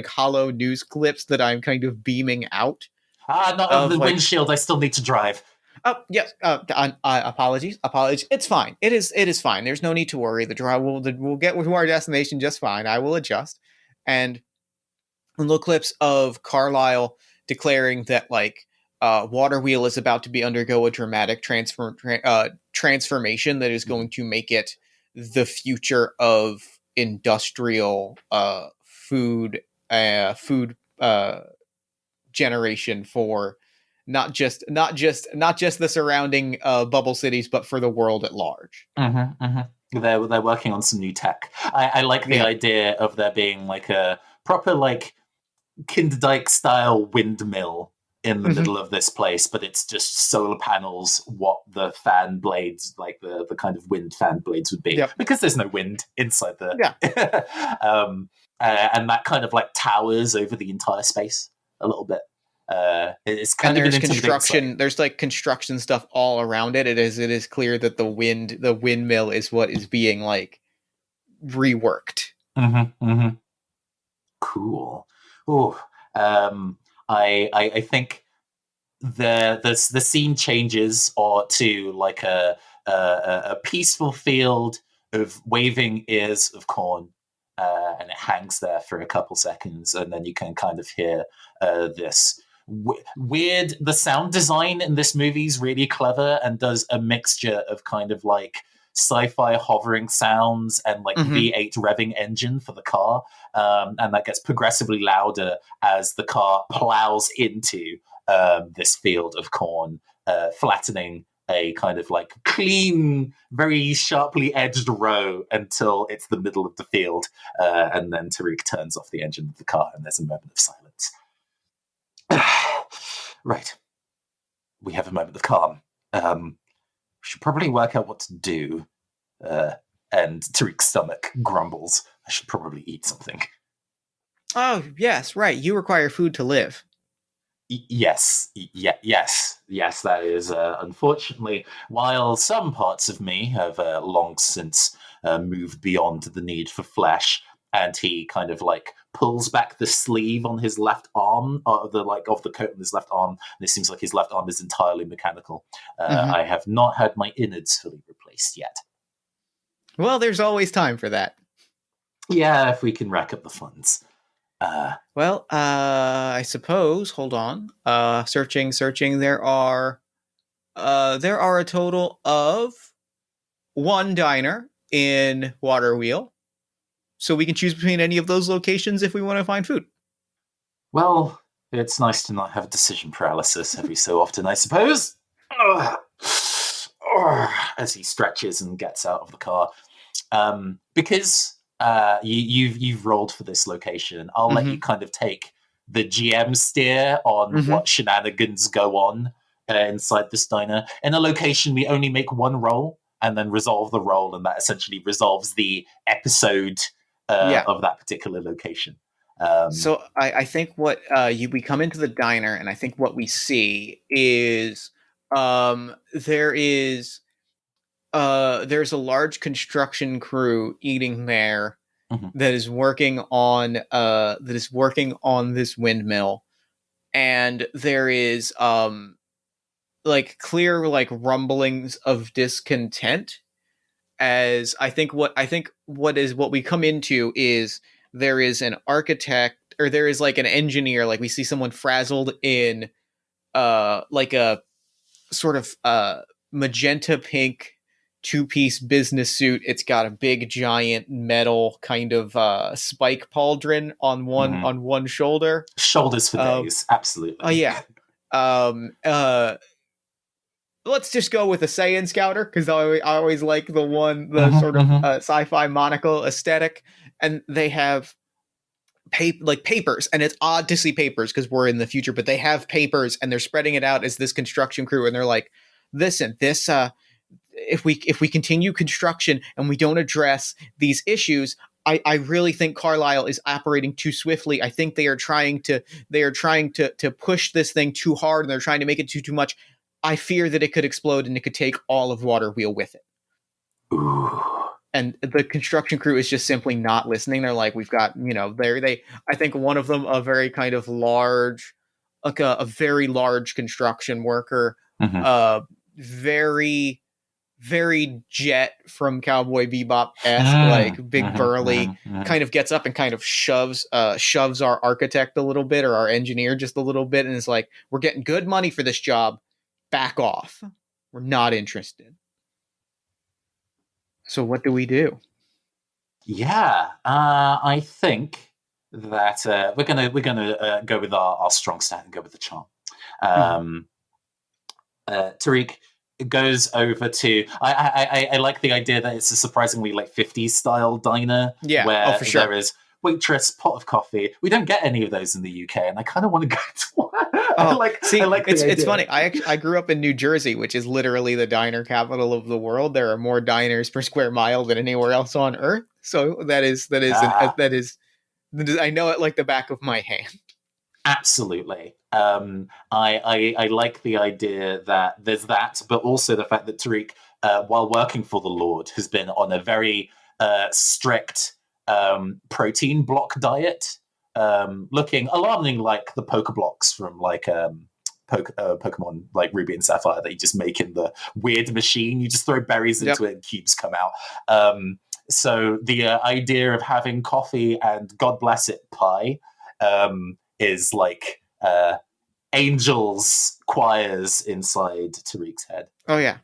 hollow news clips that I'm kind of beaming out. Not of the windshield. I still need to drive. Oh yes. Apologies. It's fine. It is fine. There's no need to worry. The drive we'll get to our destination just fine. I will adjust. And little clips of Carlisle declaring that like Water Wheel is about to undergo a dramatic transformation that is going to make it the future of industrial food generation for not just the surrounding bubble cities, but for the world at large. They're working on some new tech. I like the idea of there being like a proper like Kinderdijk style windmill in the Mhm. middle of this place, but it's just solar panels, what the fan blades, like the kind of wind fan blades would be, Yep. because there's no wind inside the. Yeah. And that kind of like towers over the entire space a little bit. It's And kind of an there's intimidating construction. sight. There's like construction stuff all around it. It is clear that the windmill is what is being like reworked. Mm-hmm, mm-hmm. Cool. Oh, I think the scene changes or to like a peaceful field of waving ears of corn, and it hangs there for a couple seconds, and then you can kind of hear this weird. The sound design in this movie is really clever and does a mixture of kind of like sci-fi hovering sounds and like V8 revving engine for the car, and that gets progressively louder as the car plows into this field of corn, flattening a kind of like clean, very sharply edged row until it's the middle of the field, and then Tariq turns off the engine of the car and there's a moment of silence. Right. We have a moment of calm. We should probably work out what to do. And Tariq's stomach grumbles. I should probably eat something. Oh, yes, right. You require food to live. Yes. That is unfortunately. While some parts of me have long since moved beyond the need for flesh, and he kind of like pulls back the sleeve on his left arm, of the coat on his left arm, and it seems like his left arm is entirely mechanical. I have not had my innards fully replaced yet. Well, there's always time for that. Yeah, if we can rack up the funds. I suppose. Hold on. Searching. There are a total of 1 diner in Waterwheel, so we can choose between any of those locations if we want to find food. Well, it's nice to not have decision paralysis every so often, I suppose. As he stretches and gets out of the car, because. You've rolled for this location. I'll let you kind of take the GM steer on what shenanigans go on inside this diner. In a location, we only make one roll and then resolve the roll, and that essentially resolves the episode of that particular location. So I think what we come into the diner, and I think what we see is there's a large construction crew eating there that is working on this windmill, and there is like clear like rumblings of discontent. As I think what we come into is there is an architect, or there is like an engineer, like we see someone frazzled in like a sort of magenta pink 2-piece business suit. It's got a big giant metal kind of spike pauldron on one shoulder. Shoulders for days, absolutely. Oh yeah. Let's just go with a Saiyan Scouter, because I always like the sort of sci-fi monocle aesthetic, and they have papers, and it's odd to see papers because we're in the future, but they have papers and they're spreading it out as this construction crew, and they're like, listen, this if we continue construction and we don't address these issues, I really think Carlisle is operating too swiftly. I think they are trying to push this thing too hard, and they're trying to make it too much. I fear that it could explode and it could take all of Waterwheel with it. Ooh. And the construction crew is just simply not listening. They're like, we've got, I think one of them, a very kind of large, like a very large construction worker, very, very Jet from Cowboy Bebop-esque, like big burly, kind of gets up and kind of shoves our architect a little bit, or our engineer just a little bit, and is like, we're getting good money for this job. Back off. We're not interested. So what do we do? Yeah, I think that we're gonna go with our strong stand and go with the charm. Tariq goes over to. I like the idea that it's a surprisingly like 50s style diner. Yeah, where for sure. there is waitress, pot of coffee. We don't get any of those in the UK, and I kind of want to go to one. Oh, I like the idea. it's funny. I grew up in New Jersey, which is literally the diner capital of the world. There are more diners per square mile than anywhere else on Earth. So I know it like the back of my hand. Absolutely. I like the idea that there's that, but also the fact that Tariq, while working for the Lord, has been on a very strict protein block diet, looking alarming like the Poke Blocks from like Pokemon like Ruby and Sapphire that you just make in the weird machine. You just throw berries into it and cubes come out. So the idea of having coffee and God bless it pie is like angels choirs inside Tariq's head. Oh yeah.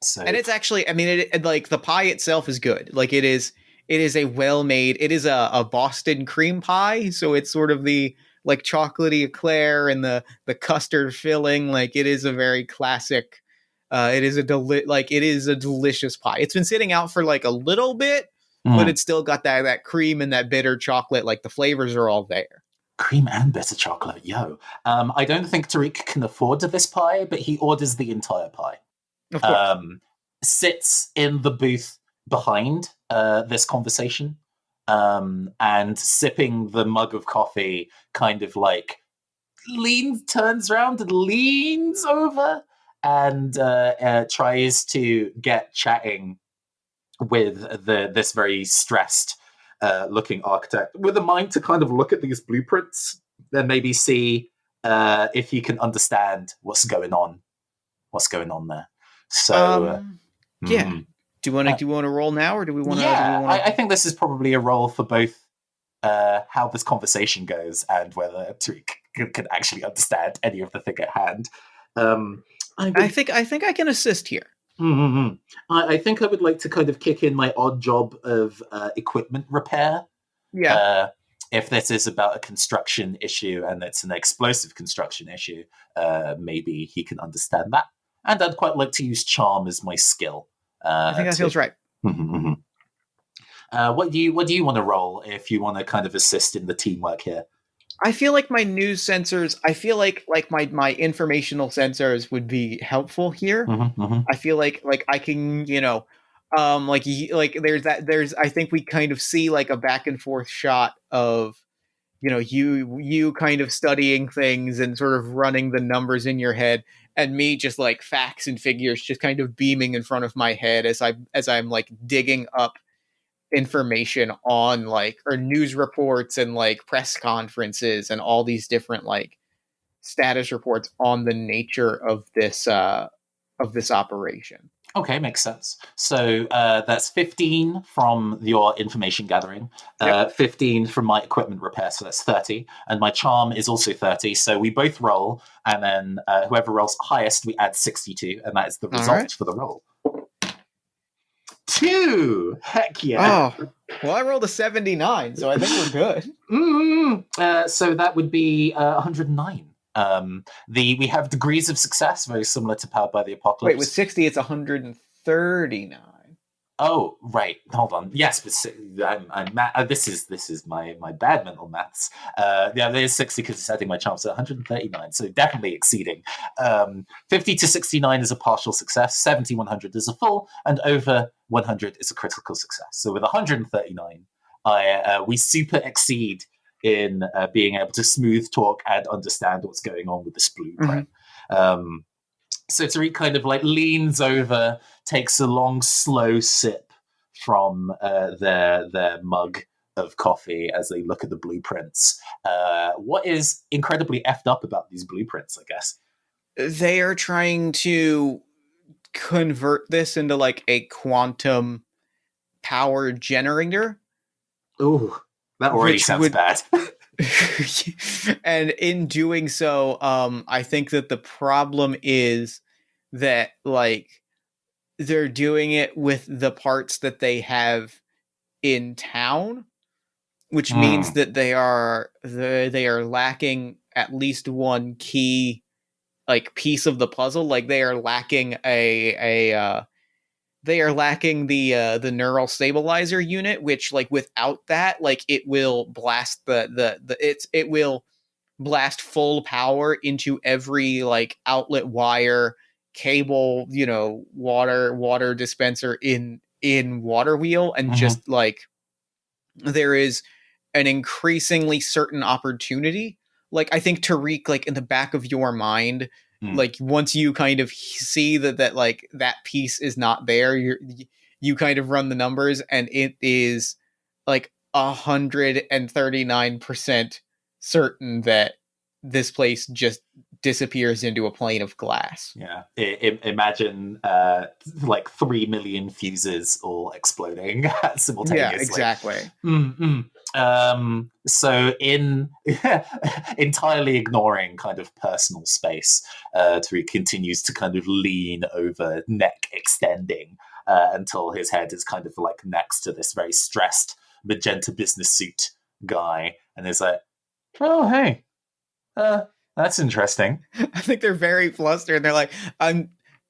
So, and it's actually, I mean, like the pie itself is good. Like it is a well-made, it is a Boston cream pie. So it's sort of the like chocolatey eclair and the custard filling. Like it is a very classic. It is a delicious pie. It's been sitting out for like a little bit, but it's still got that cream and that bitter chocolate. Like the flavors are all there. Cream and bitter chocolate, yo. I don't think Tariq can afford this pie, but he orders the entire pie. Of course. Sits in the booth behind this conversation and sipping the mug of coffee, kind of like turns around and leans over and tries to get chatting with this very stressed looking architect with a mind to kind of look at these blueprints and maybe see if he can understand what's going on there. So yeah. Do you want to roll now, or do we want to? Yeah, I think this is probably a roll for both how this conversation goes and whether Tariq can actually understand any of the thing at hand. I think I can assist here. Mm-hmm. I think I would like to kind of kick in my odd job of equipment repair. Yeah. If this is about a construction issue and it's an explosive construction issue, maybe he can understand that. And I'd quite like to use charm as my skill. I think that feels right. Mm-hmm. What do you want to roll if you want to kind of assist in the teamwork here? I feel like my news sensors. I feel like my informational sensors would be helpful here. Mm-hmm. I feel like I can, there's I think we kind of see like a back and forth shot of, you kind of studying things and sort of running the numbers in your head, and me just like facts and figures just kind of beaming in front of my head as I'm like digging up information on or news reports and like press conferences and all these different like status reports on the nature of this operation. Okay, makes sense. So that's 15 from your information gathering, 15 from my equipment repair, so that's 30. And my charm is also 30. So we both roll, and then whoever rolls highest, we add 62, and that is the result for the roll. 2! Heck yeah. Oh, well, I rolled a 79, so I think we're good. So that would be 109. We have degrees of success, very similar to Powered by the Apocalypse. Wait, with 60, it's 139. Oh, right. Hold on. Yes, but this is my bad mental maths. There's 60 because it's adding my charm, so 139. So definitely exceeding. 50 to 69 is a partial success. 70, 100 is a full, and over 100 is a critical success. So with 139, we super exceed in being able to smooth talk and understand what's going on with this blueprint. Mm-hmm. So Tariq kind of like leans over, takes a long, slow sip from their mug of coffee as they look at the blueprints. What is incredibly effed up about these blueprints, I guess? They are trying to convert this into like a quantum power generator. Ooh, that already sounds bad. And in doing so, I think that the problem is that like they're doing it with the parts that they have in town, which means that they are lacking at least one key like piece of the puzzle. Like they are lacking a they are lacking the neural stabilizer unit, which like without that, like it will blast it will blast full power into every like outlet wire, cable, water dispenser in water wheel, and just like there is an increasingly certain opportunity. Like I think Tariq, like in the back of your mind, like once you kind of see that like that piece is not there, you kind of run the numbers, and it is like 139% certain that this place just disappears into a plane of glass. Yeah. Imagine like 3 million fuses all exploding simultaneously. Yeah, exactly. So in entirely ignoring kind of personal space, Tariq continues to kind of lean over, neck extending, until his head is kind of like next to this very stressed magenta business suit guy, and is like, "Oh, hey, that's interesting." I think they're very flustered, and they're like,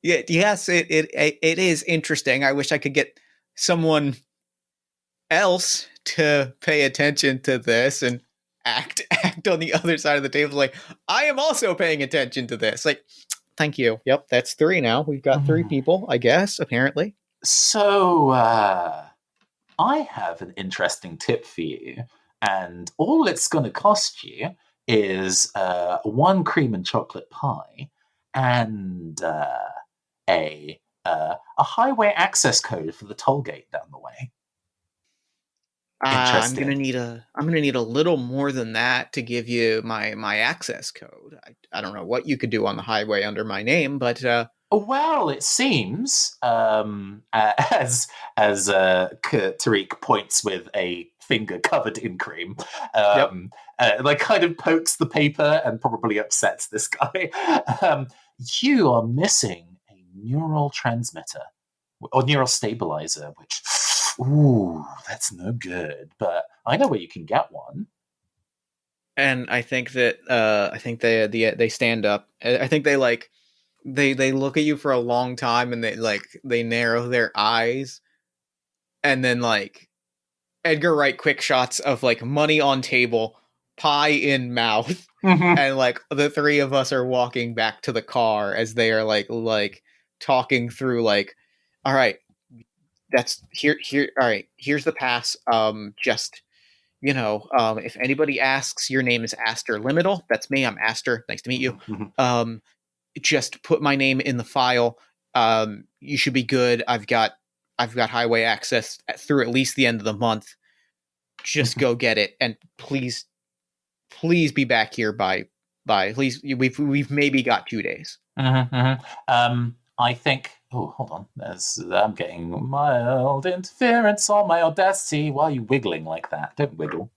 yes, it is interesting. I wish I could get someone else to pay attention to this and act on the other side of the table. Like, I am also paying attention to this. Like, thank you. Yep, that's 3 now. We've got 3 people, I guess, apparently. So, I have an interesting tip for you, and all it's going to cost you is 1 cream and chocolate pie and a highway access code for the toll gate down the way. I'm gonna need a little more than that to give you my access code. I don't know what you could do on the highway under my name, but well, it seems as Tariq points with a finger covered in cream, like kind of pokes the paper and probably upsets this guy. You are missing a neural transmitter or neural stabilizer, which. Ooh, that's no good. But I know where you can get one. And I think that they stand up. I think they like they look at you for a long time, and they narrow their eyes, and then like Edgar Wright quick shots of like money on table, pie in mouth, and like the 3 of us are walking back to the car as they are like talking through like, all right. That's here. All right. Here's the pass. Just if anybody asks, your name is Aster Limital. That's me. I'm Aster. Nice to meet you. Just put my name in the file. You should be good. I've got highway access through at least the end of the month. Just go get it, and please be back here by please. We've maybe got 2 days. I think. Oh, hold on. I'm getting mild interference on my Audacity. Why are you wiggling like that? Don't wiggle.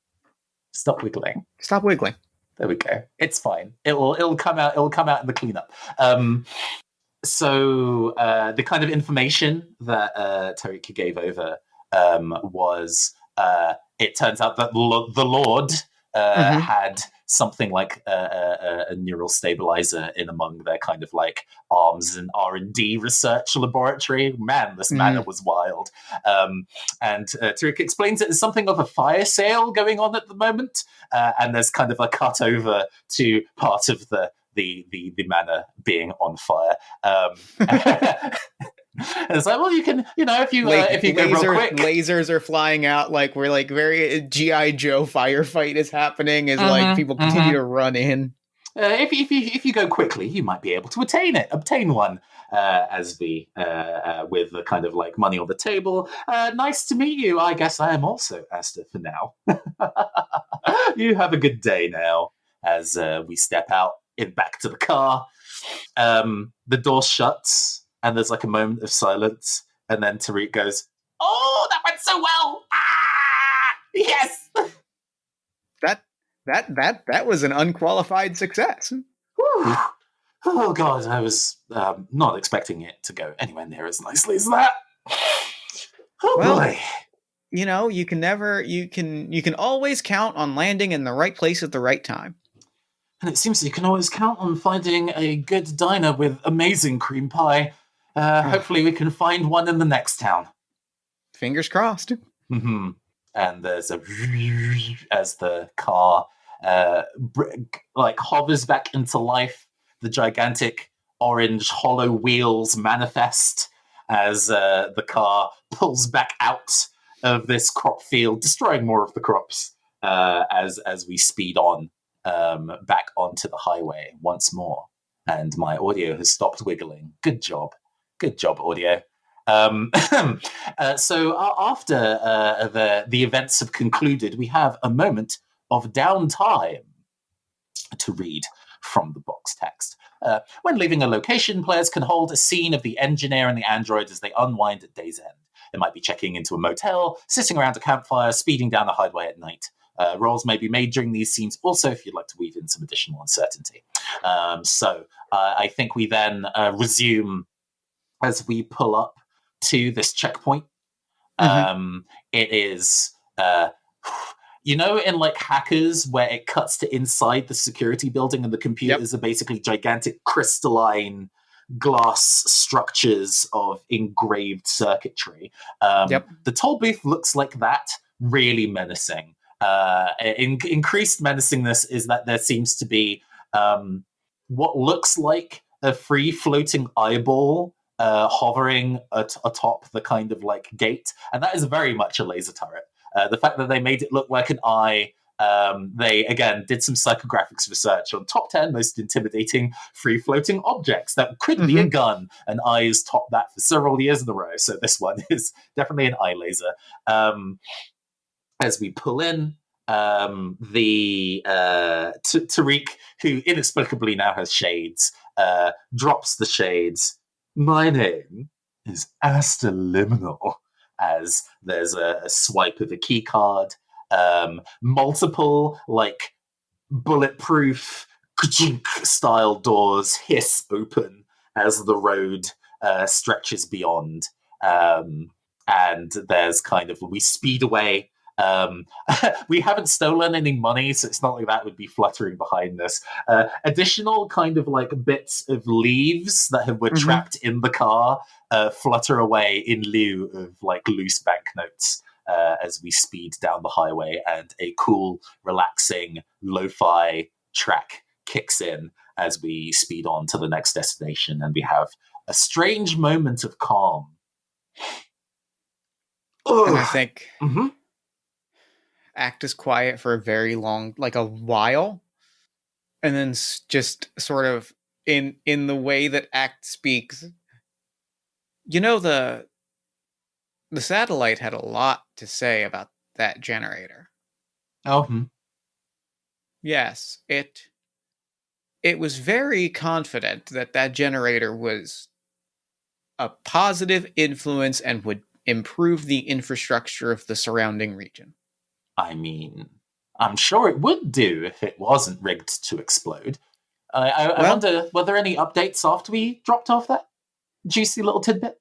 Stop wiggling. Stop wiggling. There we go. It's fine. It'll come out. It'll come out in the cleanup. So the kind of information that Tariq gave over was. It turns out that the Lord had something like a neural stabilizer in among their kind of like arms and R&D research laboratory. Man, this manor was wild. And Tariq explains it as something of a fire sale going on at the moment. And there's kind of a cut over to part of the manor being on fire. It's like, well, you can, if you go real quick, lasers are flying out. Like we're like very G.I. Joe firefight is happening. Is like people continue to run in. If you go quickly, you might be able to obtain one. As the with the kind of like money on the table. Nice to meet you. I guess I am also Aster for now. You have a good day now. As we step out back to the car, the door shuts. And there's like a moment of silence, and then Tariq goes, "Oh, that went so well! Ah, yes!" That was an unqualified success. Whew. Oh God, I was not expecting it to go anywhere near as nicely as that. Oh boy! You can always count on landing in the right place at the right time. And it seems you can always count on finding a good diner with amazing cream pie. Hopefully we can find one in the next town. Fingers crossed. Mm-hmm. And there's as the car hovers back into life. The gigantic orange hollow wheels manifest as the car pulls back out of this crop field, destroying more of the crops as we speed on back onto the highway once more. And my audio has stopped wiggling. Good job, audio. So after the events have concluded, we have a moment of downtime to read from the box text. When leaving a location, players can hold a scene of the engineer and the android as they unwind at day's end. It might be checking into a motel, sitting around a campfire, speeding down the highway at night. Rolls may be made during these scenes also if you'd like to weave in some additional uncertainty. So I think we then resume as we pull up to this checkpoint. It is in like Hackers where it cuts to inside the security building and the computers are basically gigantic crystalline glass structures of engraved circuitry. The toll booth looks like that, really menacing. Increased menacingness is that there seems to be what looks like a free floating eyeball hovering atop the kind of like gate, and that is very much a laser turret. The fact that they made it look like an eye, they again did some psychographics research on top 10 most intimidating free floating objects that could be a gun, and eyes topped that for several years in a row. So this one is definitely an eye laser. As we pull in, Tariq, who inexplicably now has shades, drops the shades. My name is Asterliminal, as there's a swipe of a key card, multiple like bulletproof style doors hiss open as the road stretches beyond, and there's kind of, we speed away. We haven't stolen any money, so it's not like that would be fluttering behind this. Additional kind of like bits of leaves that were trapped in the car flutter away in lieu of like loose banknotes as we speed down the highway, and a cool, relaxing lo-fi track kicks in as we speed on to the next destination, and we have a strange moment of calm. And I think Act is quiet for a very long, like a while, and then just sort of in the way that Act speaks. The satellite had a lot to say about that generator. Yes, it was very confident that generator was a positive influence and would improve the infrastructure of the surrounding region. I mean, I'm sure it would do if it wasn't rigged to explode. I wonder, were there any updates after we dropped off that juicy little tidbit?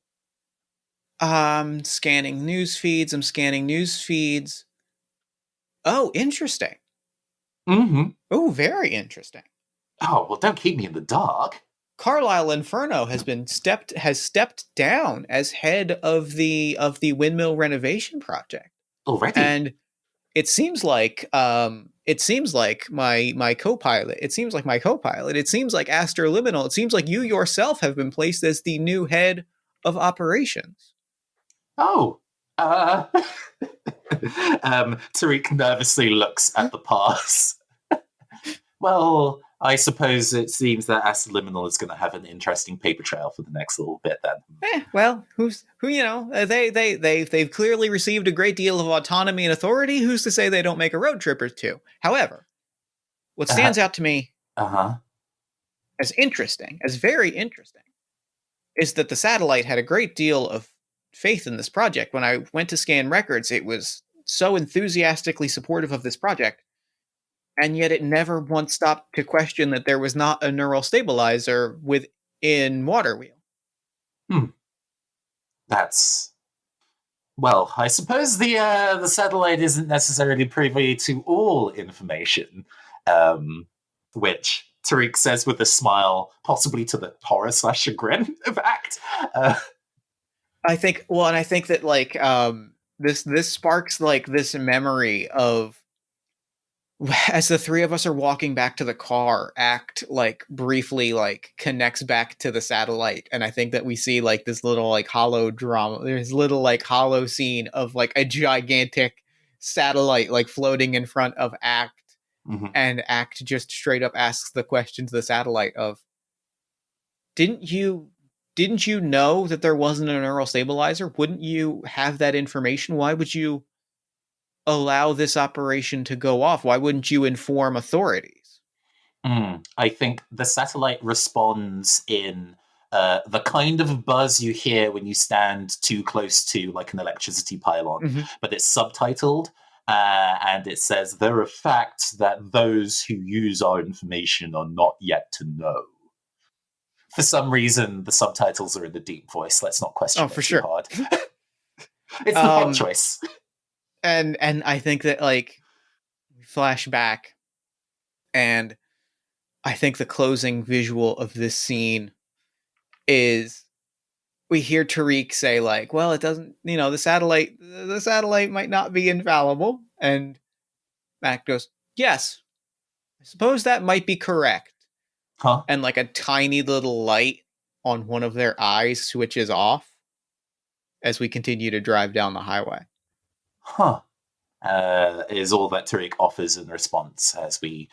Scanning news feeds. I'm scanning news feeds. Oh, interesting. Oh, very interesting. Oh, well, don't keep me in the dark. Carlisle Inferno has stepped down as head of the windmill renovation project already, and it seems like my co-pilot. It seems like Asterliminal. It seems like you yourself have been placed as the new head of operations. Oh, Tariq nervously looks at the pass. Well, I suppose it seems that Asterliminal is going to have an interesting paper trail for the next little bit then. Well, they've clearly received a great deal of autonomy and authority. Who's to say they don't make a road trip or two? However, what stands out to me as very interesting, is that the satellite had a great deal of faith in this project. When I went to scan records, it was so enthusiastically supportive of this project. And yet it never once stopped to question that there was not a neural stabilizer within Waterwheel. That's... Well, I suppose the satellite isn't necessarily privy to all information, which Tariq says with a smile, possibly to the horror/chagrin of Act. I think that like this sparks like this memory of as the three of us are walking back to the car, Act like briefly like connects back to the satellite, and I think that we see like this little like hollow drama. There's little like hollow scene of like a gigantic satellite like floating in front of Act, and Act just straight up asks the question to the satellite of, "Didn't you know that there wasn't a neural stabilizer? Wouldn't you have that information? Why would you allow this operation to go off? Why wouldn't you inform authorities?" I think the satellite responds in the kind of buzz you hear when you stand too close to like an electricity pylon, but it's subtitled, and it says, "There are facts that those who use our information are not yet to know." For some reason, the subtitles are in the deep voice. Let's not question it too hard. It's the font choice. And I think that like we flash back, and I think the closing visual of this scene is we hear Tariq say like, "Well, it doesn't, the satellite might not be infallible," and Mac goes, "Yes, I suppose that might be correct." Huh? And like a tiny little light on one of their eyes switches off as we continue to drive down the highway. Huh. Is all that Tariq offers in response as the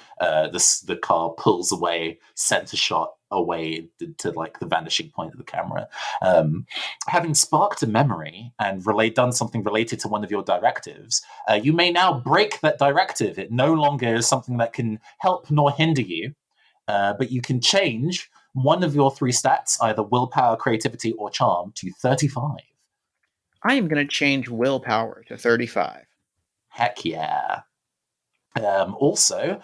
car pulls away, center shot away to like the vanishing point of the camera. Having sparked a memory and done something related to one of your directives, you may now break that directive. It no longer is something that can help nor hinder you, but you can change one of your three stats, either willpower, creativity, or charm, to 35. I am going to change willpower to 35. Heck yeah. Also,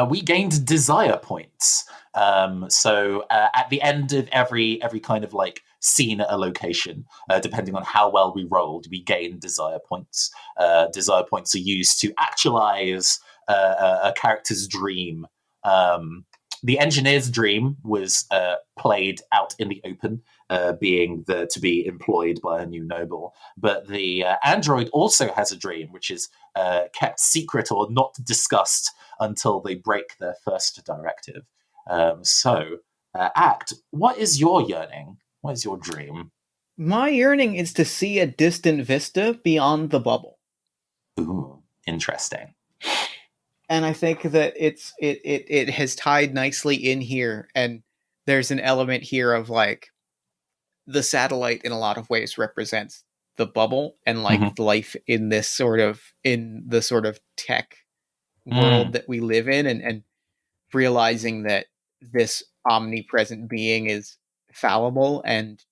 we gained desire points. So at the end of every kind of like scene at a location, depending on how well we rolled, we gain desire points. Desire points are used to actualize a character's dream. The engineer's dream was played out in the open, being to be employed by a new noble. But the android also has a dream, which is kept secret or not discussed until they break their first directive. Act, what is your yearning? What is your dream? My yearning is to see a distant vista beyond the bubble. Ooh, interesting. And I think that it has tied nicely in here, and there's an element here of like the satellite in a lot of ways represents the bubble and like life in the sort of tech world that we live in, and realizing that this omnipresent being is fallible and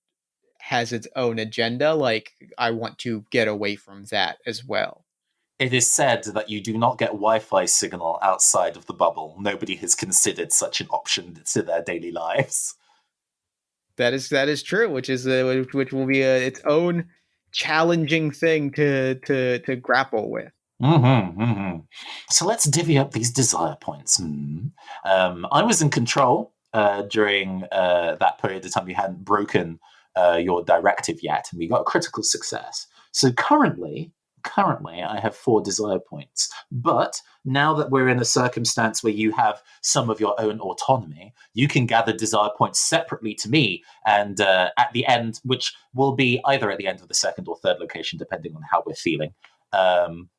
has its own agenda. Like, I want to get away from that as well. It is said that you do not get Wi-Fi signal outside of the bubble. Nobody has considered such an option to their daily lives. That is true, which will be its own challenging thing to grapple with. So let's divvy up these desire points. I was in control during that period of time. You hadn't broken your directive yet, and we got a critical success. So currently I have 4 desire points. But now that we're in a circumstance where you have some of your own autonomy, you can gather desire points separately to me. And at the end, which will be either at the end of the second or third location, depending on how we're feeling,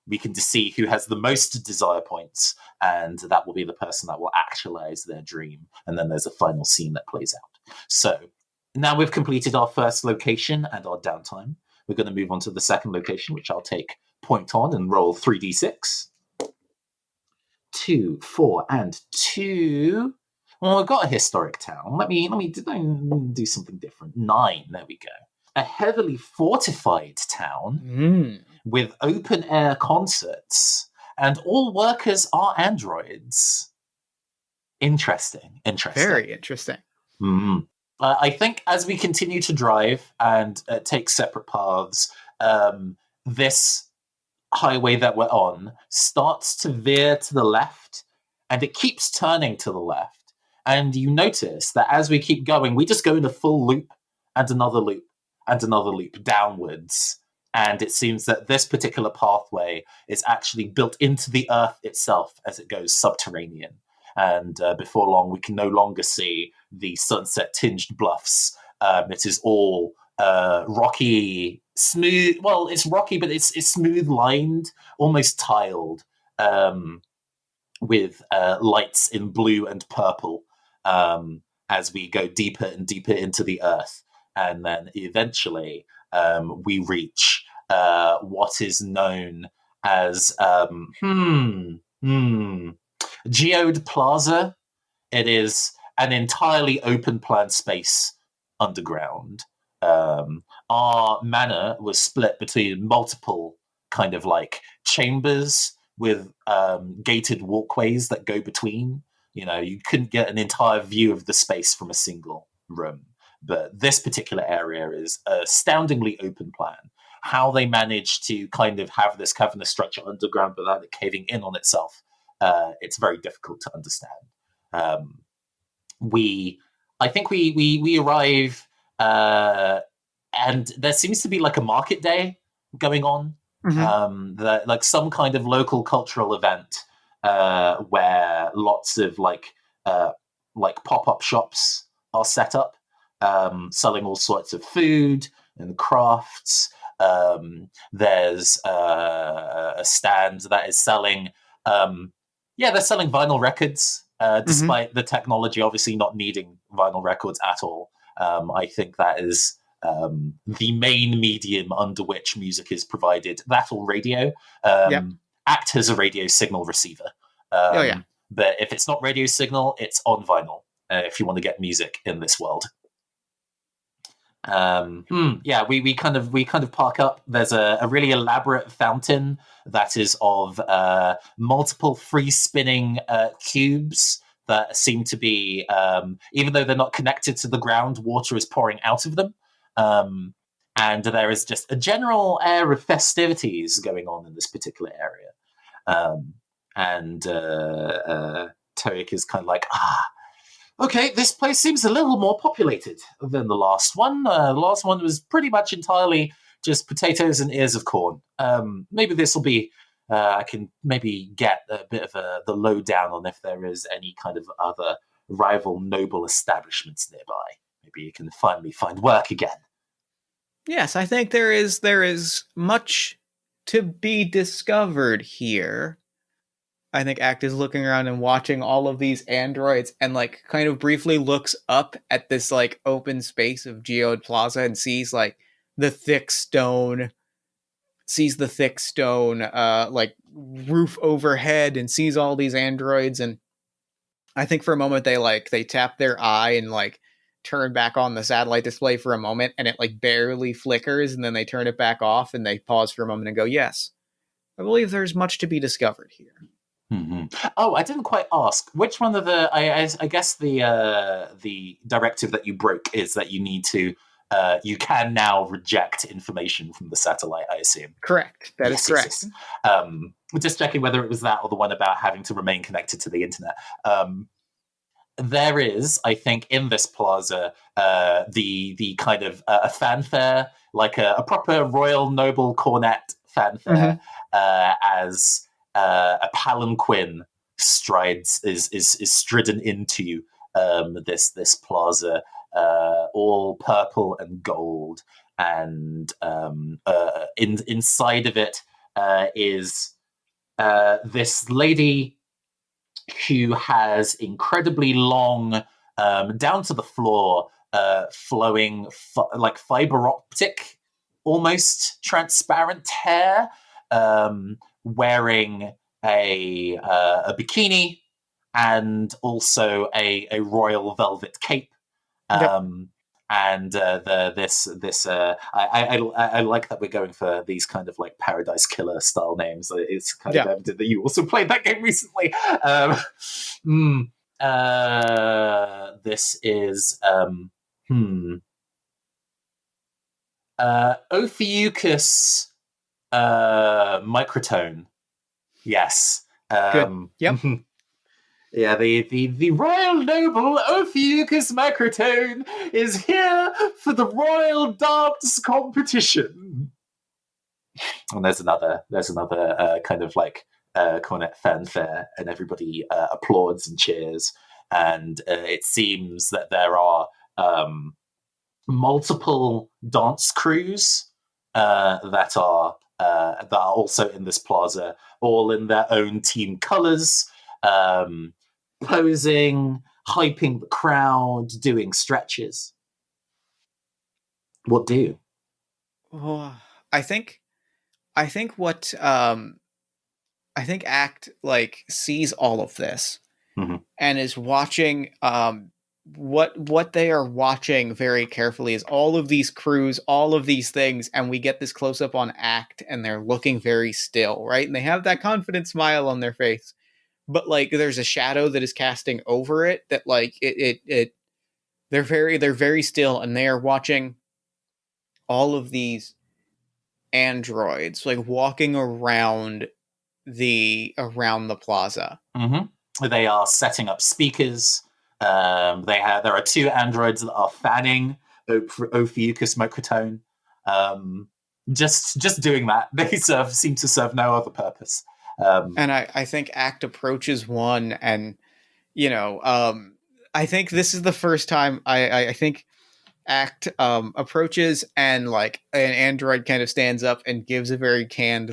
we can see who has the most desire points, and that will be the person that will actualize their dream. And then there's a final scene that plays out. So now we've completed our first location and our downtime. We're going to move on to the second location, which I'll take point on and roll 3d6. 2, 4, and 2. Well, I've got a historic town. Let me do something different. 9. There we go. A heavily fortified town with open air concerts, and all workers are androids. Interesting. Very interesting. I think as we continue to drive and take separate paths, this highway that we're on starts to veer to the left, and it keeps turning to the left. And you notice that as we keep going, we just go in a full loop and another loop and another loop downwards. And it seems that this particular pathway is actually built into the earth itself as it goes subterranean. And before long, we can no longer see the sunset-tinged bluffs. It is all rocky, smooth. Well, it's rocky, but it's smooth-lined, almost tiled, with lights in blue and purple as we go deeper and deeper into the earth. And then eventually we reach what is known as Geode Plaza. It is an entirely open plan space underground. Our manor was split between multiple kind of like chambers with gated walkways that go between. You couldn't get an entire view of the space from a single room. But this particular area is astoundingly open plan. How they managed to kind of have this cavernous structure underground without it caving in on itself, it's very difficult to understand. I think we arrive, and there seems to be like a market day going on, like some kind of local cultural event where lots of like pop-up shops are set up, selling all sorts of food and crafts. There's a stand that is selling, they're selling vinyl records, despite the technology obviously not needing vinyl records at all. I think that is the main medium under which music is provided. That or radio. Act as a radio signal receiver. But if it's not radio signal, it's on vinyl. If you want to get music in this world. We kind of park up. There's a really elaborate fountain that is of multiple free spinning cubes that seem to be, even though they're not connected to the ground, water is pouring out of them. And there is just a general air of festivities going on in this particular area. Toik is kind of like, okay, this place seems a little more populated than the last one. The last one was pretty much entirely just potatoes and ears of corn. Maybe this will be, I can maybe get a bit of the lowdown on if there is any kind of other rival noble establishments nearby. Maybe you can finally find work again. Yes, I think there is much to be discovered here. I think Act is looking around and watching all of these androids and like kind of briefly looks up at this like open space of Geode Plaza and sees like the thick stone like roof overhead and sees all these androids. And I think for a moment they tap their eye and like turn back on the satellite display for a moment, and it like barely flickers, and then they turn it back off and they pause for a moment and go, yes, I believe there's much to be discovered here. Mm-hmm. Oh, I didn't quite ask. Which one of the? I guess the directive that you broke is that you need to. You can now reject information from the satellite. I assume. Correct. That is correct. Yes. Just checking whether it was that or the one about having to remain connected to the internet. There is, I think, in this plaza, the kind of a fanfare, like a proper royal noble cornet fanfare, as. A palanquin is stridden into this plaza, all purple and gold, and inside of it is this lady who has incredibly long, down to the floor, flowing like fiber optic, almost transparent hair. Wearing a bikini and also a royal velvet cape, and I like that we're going for these kind of like Paradise Killer style names. It's kind of evident that you also played that game recently. This is Ophiuchus. Microtone. Yes. Good. Yep. Yeah, the royal noble Ophiuchus Macrotone is here for the royal dance competition. And there's another kind of like cornet fanfare, and everybody applauds and cheers. And it seems that there are multiple dance crews that are also in this plaza, all in their own team colors, um, posing, hyping the crowd, doing stretches. What do? Oh, I think I think what I think Act like sees all of this Mm-hmm. and is watching what they are watching very carefully is all of these crews, all of these things, and we get this close up on Act and they're looking very still, right? And they have that confident smile on their face. But like there's a shadow that is casting over it that like it they're very still and they are watching all of these androids like walking around the plaza. Mm-hmm. They are setting up speakers. There are two androids that are fanning Ophiuchus Microtone. Just doing that. They seem to serve no other purpose. And I think Act approaches one and I think this is the first time I think Act approaches and like an android kind of stands up and gives a very canned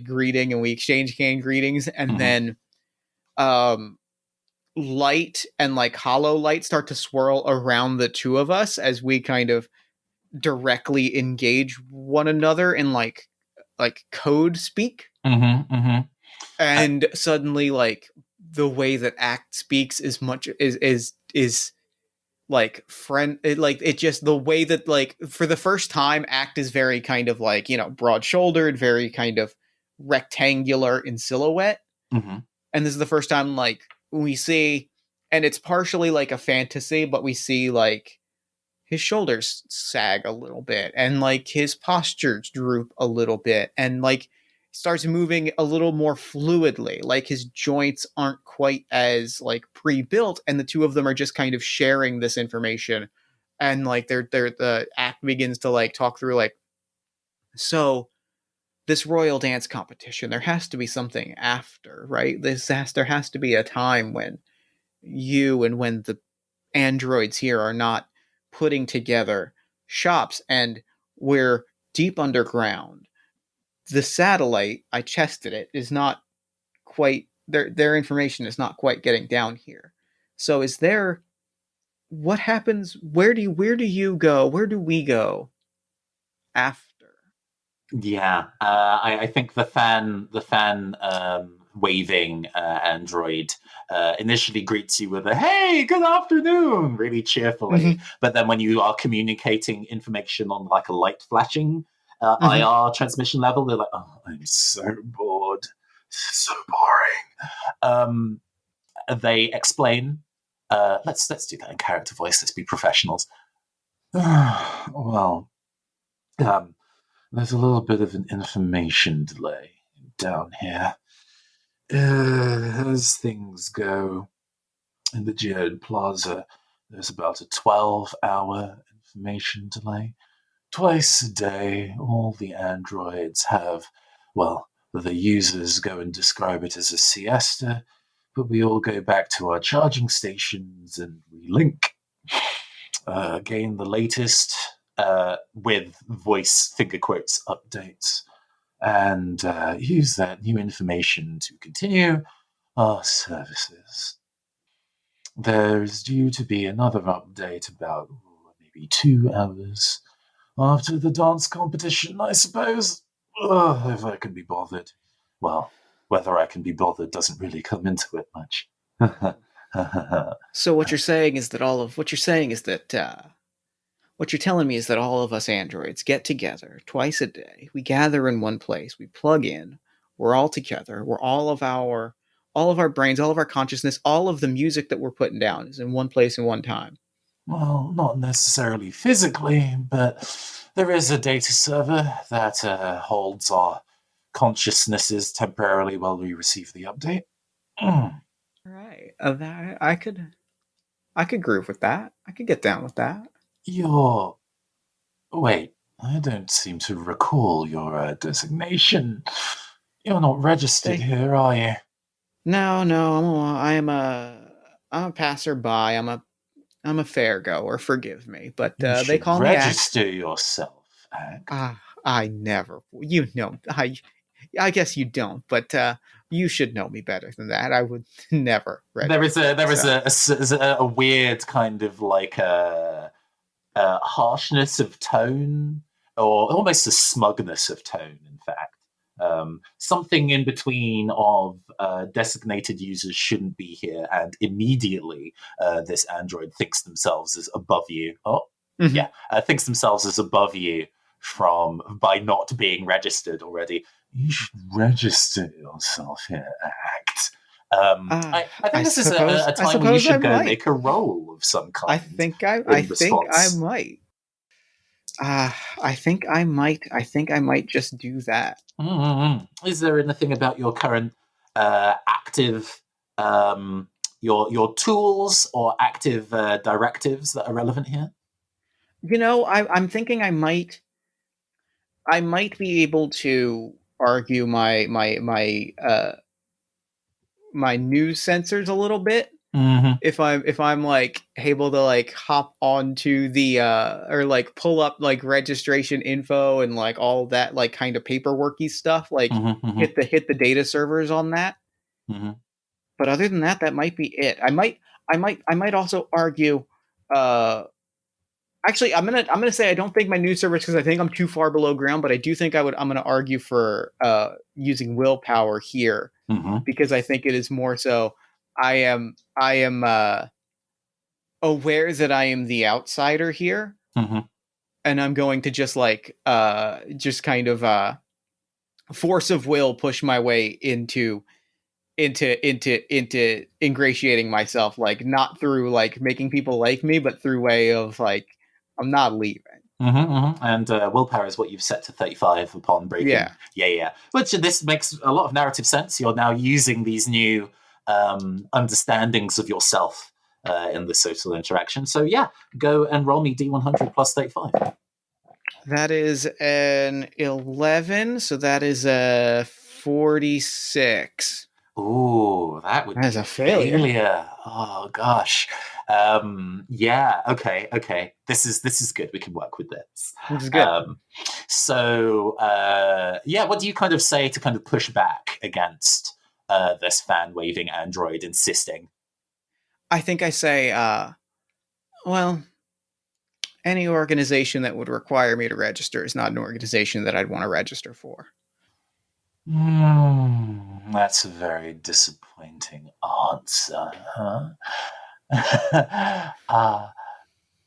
greeting, and we exchange canned greetings, and Mhm. then um light and like hollow light start to swirl around the two of us as we kind of directly engage one another in like code speak. Mm-hmm, mm-hmm. And suddenly like the way that Act speaks is much is like friend it, like it just the way that like for the first time Act is very kind of like broad shouldered, very kind of rectangular in silhouette. Mm-hmm. And this is the first time like we see, and it's partially like a fantasy, but we see like his shoulders sag a little bit and like his postures droop a little bit and like starts moving a little more fluidly, like his joints aren't quite as like pre-built, and the two of them are just kind of sharing this information. And like they're the Act begins to like talk through like, so this royal dance competition, there has to be something after, right? There has to be a time when when the androids here are not putting together shops, and we're deep underground. The satellite, I tested it, is not quite their information is not quite getting down here. So is there what happens where do you go? Where do we go after? Yeah, I think the fan waving android initially greets you with a "Hey, good afternoon," really cheerfully. Mm-hmm. But then when you are communicating information on like a light flashing Mm-hmm. IR transmission level, they're like, "Oh, I'm so bored, so boring." They explain. Let's do that in character voice. Let's be professionals. Well, um, there's a little bit of an information delay down here. As things go in the Geode Plaza, there's about a 12-hour information delay. Twice a day, all the androids have, well, the users go and describe it as a siesta, but we all go back to our charging stations and relink. Gain the latest with voice finger quotes updates and use that new information to continue our services. There's due to be another update about maybe 2 hours after the dance competition, I suppose. If I can be bothered. Well, whether I can be bothered doesn't really come into it much. So what you're telling me is that all of us androids get together twice a day. We gather in one place. We plug in. We're all together. We're all of our brains, all of our consciousness, all of the music that we're putting down is in one place in one time. Well, not necessarily physically, but there is a data server that holds our consciousnesses temporarily while we receive the update. Mm. Right. That I could groove with that. I could get down with that. You're. Wait, I don't seem to recall your designation. You're not registered They here, are you? no, I'm a passerby. I'm a fair goer. Forgive me, but You they should call me Axe. register yourself, Act. I never. You know. I guess you don't, but you should know me better than that. I would never register There is myself. a weird kind of like a harshness of tone, or almost a smugness of tone, in fact. Something in between of designated users shouldn't be here, and immediately this android thinks themselves as above you. Oh, Mhm. yeah, thinks themselves as above you from by not being registered already. You should register yourself here, Act. I think this is a I time where you suppose I should go might. make a roll of some kind I in think I response. might. I think I might just do that. Is there anything about your current active your tools or active directives that are relevant here? I'm thinking I might be able to argue my news sensors a little bit Mm-hmm. if I'm like able to like hop onto the or like pull up like registration info and like all that like kind of paperworky stuff, like Mm-hmm. Mm-hmm. hit the data servers on that. Mm-hmm. But other than that, that might be it. I might also argue. Actually, I'm gonna say I don't think my news servers, because I think I'm too far below ground. But I do think I'm gonna argue for using willpower here, Mm-hmm. because I think it is more so. I am aware that I am the outsider here, Mm-hmm. and I'm going to just like just kind of force of will push my way into ingratiating myself, like not through like making people like me, but through way of like I'm not leaving. Mm-hmm, mm-hmm. And willpower is what you've set to 35 upon breaking. Yeah. Yeah, yeah. Which this makes a lot of narrative sense. You're now using these new understandings of yourself in the social interaction. So, yeah, go and roll me D100 plus 35. That is an 11, so that is a 46. Ooh, that would That is be a a failure. failure. Oh gosh. Yeah. Okay. Okay. This is good. We can work with this. Which is good. Um, yeah. What do you kind of say to kind of push back against this fan waving android insisting? I think I say, well, any organization that would require me to register is not an organization that I'd want to register for. That's a very disappointing answer, huh?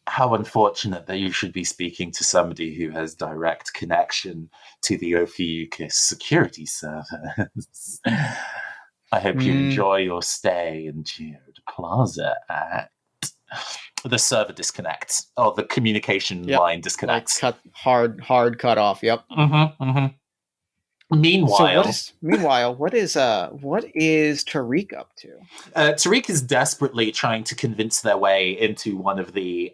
How unfortunate that you should be speaking to somebody who has direct connection to the Ophiuchus security service. I hope you Mm, enjoy your stay in Geode Plaza at the server disconnects, or the communication yep. line Like disconnects. hard cut off. Yep. Mm-hmm, mm-hmm. So Meanwhile, meanwhile, what is Tariq up to? Tariq is desperately trying to convince their way into one of the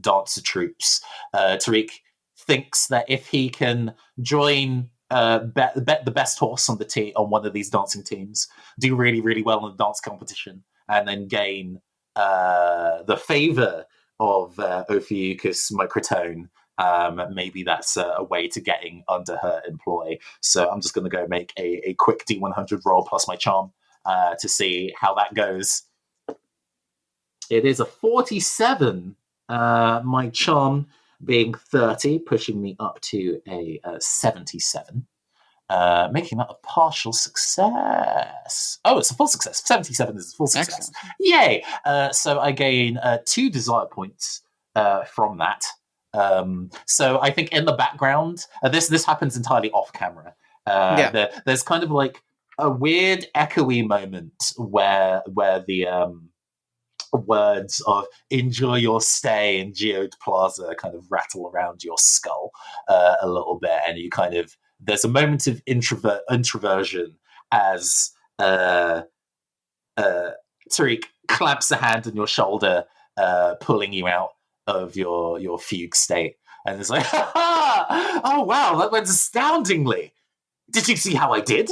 dancer troops. Tariq thinks that if he can join bet the best horse on the team on one of these dancing teams, do really really well in the dance competition, and then gain the favor of Ophiuchus Microtone. Maybe that's a way to getting under her employ. So I'm just going to go make a quick D100 roll plus my charm to see how that goes. It is a 47. My charm being 30, pushing me up to a 77. Making that a partial success. Oh, it's a full success. 77 is a full success. Excellent. Yay! So I gain 2 desire points from that. So I think in the background, this happens entirely off camera. Yeah. There's kind of like a weird echoey moment where the words of "enjoy your stay" in Geode Plaza kind of rattle around your skull a little bit, and you kind of there's a moment of introversion as uh, uh, Tariq clamps a hand on your shoulder, pulling you out of your fugue state, and is like, "Ha ha! Oh wow, that went astoundingly. Did you see how I did?"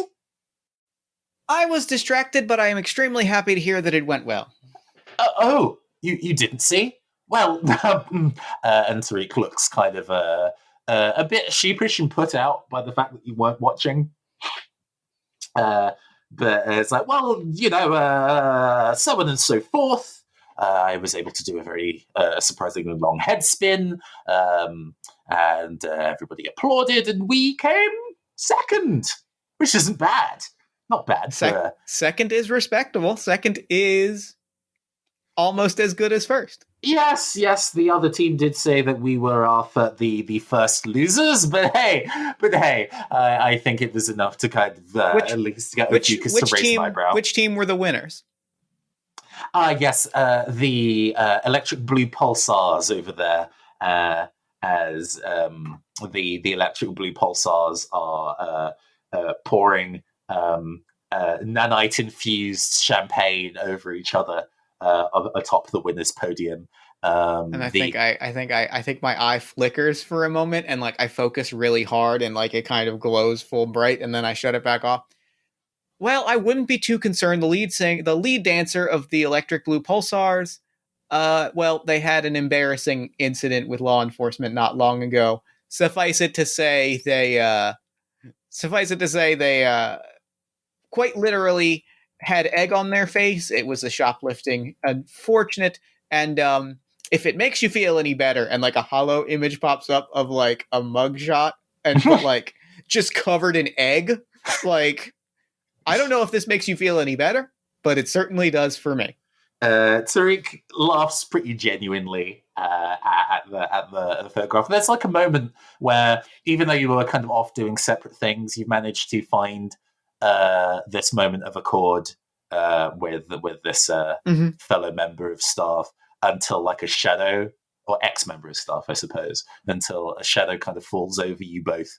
I was distracted, but I am extremely happy to hear that it went well. Oh, you didn't see? Well, and Tariq looks kind of a bit sheepish and put out by the fact that you weren't watching. But it's like, well, so on and so forth. I was able to do a very surprisingly long head spin, and everybody applauded, and we came second, which isn't bad. Not bad. Second is respectable. Second is almost as good as first. Yes. The other team did say that we were the first losers, but hey, I think it was enough to kind of at least get Ofucus to raise my brow. Which team were the winners? Yes, the electric blue pulsars over there, as the electric blue pulsars are pouring nanite-infused champagne over each other atop the winners' podium. And I think my eye flickers for a moment, and like I focus really hard, and like it kind of glows full bright, and then I shut it back off. Well, I wouldn't be too concerned. The lead dancer of the Electric Blue Pulsars, well, they had an embarrassing incident with law enforcement not long ago. Suffice it to say, they quite literally had egg on their face. It was a shoplifting unfortunate, and if it makes you feel any better, and like a hollow image pops up of like a mugshot, and but like just covered in egg, like. I don't know if this makes you feel any better, but it certainly does for me. Tariq laughs pretty genuinely at the photograph. There's like a moment where, even though you were kind of off doing separate things, you've managed to find this moment of accord with this fellow member of staff, until like a shadow, or ex-member of staff, I suppose, until a shadow kind of falls over you both.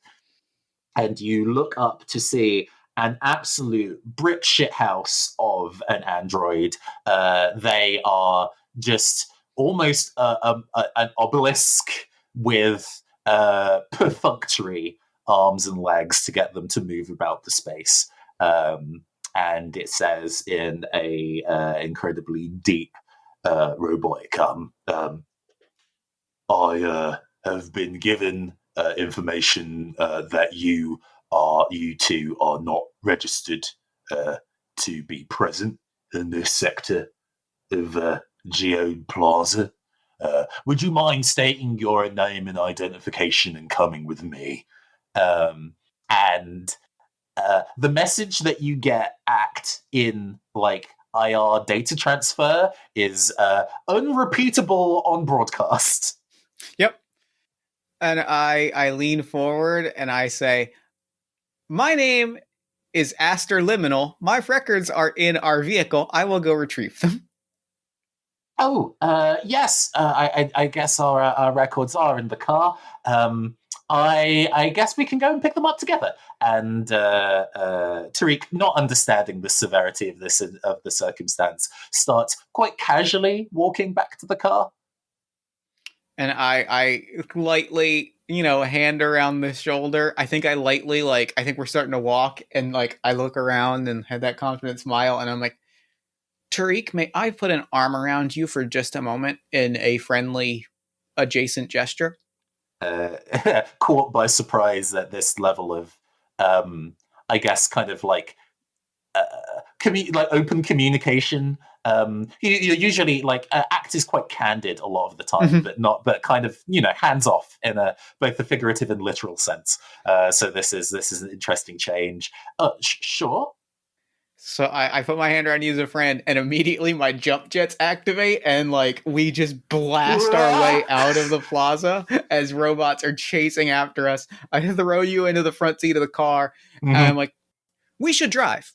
And you look up to see an absolute brick shithouse of an android. They are just almost an obelisk with perfunctory arms and legs to get them to move about the space. And it says in a incredibly deep robotic, I have been given information that you two are not registered to be present in this sector of Geode Plaza. Would you mind stating your name and identification and coming with me? And the message that you get in like IR data transfer is unrepeatable on broadcast. Yep. And I lean forward and I say, my name is Aster Liminal. My records are in our vehicle. I will go retrieve them. Oh, yes. I guess our records are in the car. I guess we can go and pick them up together. And Tariq, not understanding the severity of the circumstance, starts quite casually walking back to the car. And I lightly, hand around the shoulder. I think I lightly, I think we're starting to walk, and like I look around and have that confident smile, and I'm like, Tariq, may I put an arm around you for just a moment in a friendly, adjacent gesture? Caught by surprise at this level of, I guess, kind of like open communication. You usually act is quite candid a lot of the time, but kind of hands off in both the figurative and literal sense. So this is an interesting change. Sure. So I put my hand around you as a friend, and immediately my jump jets activate, and we just blast our way out of the plaza as robots are chasing after us. I throw you into the front seat of the car, and I'm like, we should drive.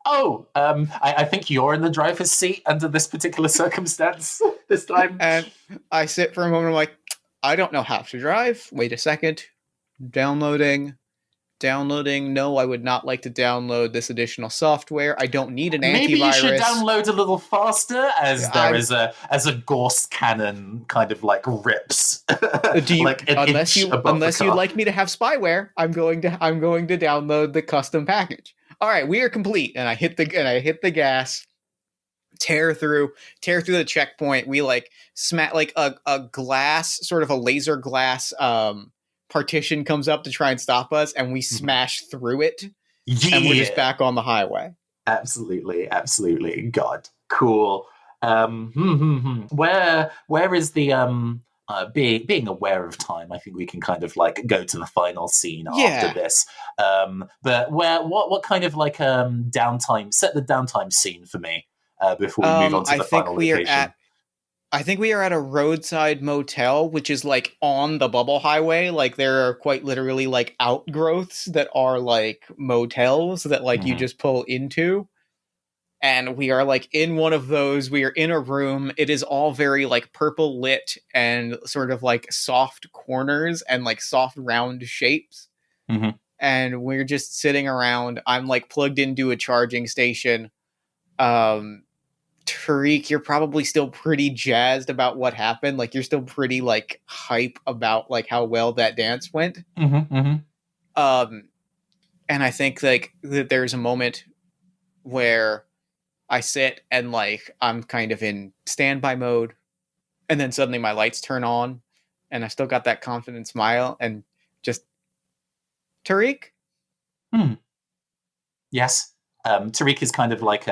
Oh, I think you're in the driver's seat under this particular circumstance this time. And I sit for a moment, I'm like, I don't know how to drive. Wait a second. Downloading. downloading. No, I would not like to download this additional software. I don't need an Maybe antivirus. you should download a little faster, as there I'm- is a Gauss cannon kind of like rips Do you, like an unless inch you above unless the you'd car. like me to have spyware, I'm going to download the custom package. All right, we are complete, and I hit the gas, tear through the checkpoint. We like smack like a glass, sort of a laser glass partition comes up to try and stop us, and we smash through it, and we're just back on the highway. Absolutely. God, cool. Where is the being aware of time? I think we can kind of like go to the final scene after this. But what kind of like downtime? Set the downtime scene for me before we move on to the final location. I think we are at a roadside motel, which is like on the bubble highway. Like there are quite literally like outgrowths that are like motels that like you just pull into. And we are like in one of those. We are in a room. It is all very like purple lit and sort of like soft corners and like soft round shapes. And we're just sitting around. I'm like plugged into a charging station. Tariq, you're probably still pretty jazzed about what happened. Like you're still pretty like hype about like how well that dance went. And I think like that there's a moment where I sit and like I'm kind of in standby mode, and then suddenly my lights turn on, and I still got that confident smile, and just Tariq. Yes, Tariq is kind of like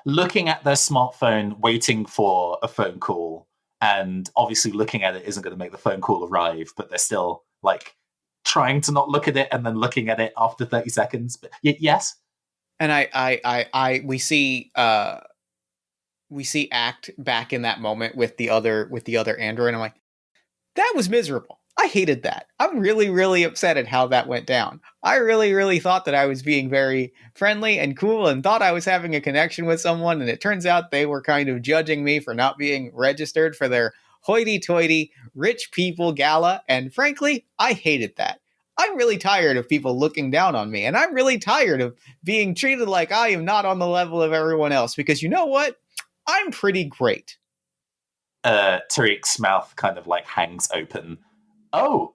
looking at their smartphone, waiting for a phone call, and obviously looking at it isn't going to make the phone call arrive, but they're still like trying to not look at it and then looking at it after 30 seconds. But yes. And we see Act back in that moment with the other android. I'm like, that was miserable. I hated that. I'm really, really upset at how that went down. I really, really thought that I was being very friendly and cool and thought I was having a connection with someone, and it turns out they were kind of judging me for not being registered for their hoity-toity rich people gala, and frankly, I hated that. I'm really tired of people looking down on me, and I'm really tired of being treated like I am not on the level of everyone else, because you know what? I'm pretty great. Tariq's mouth kind of like hangs open. Oh,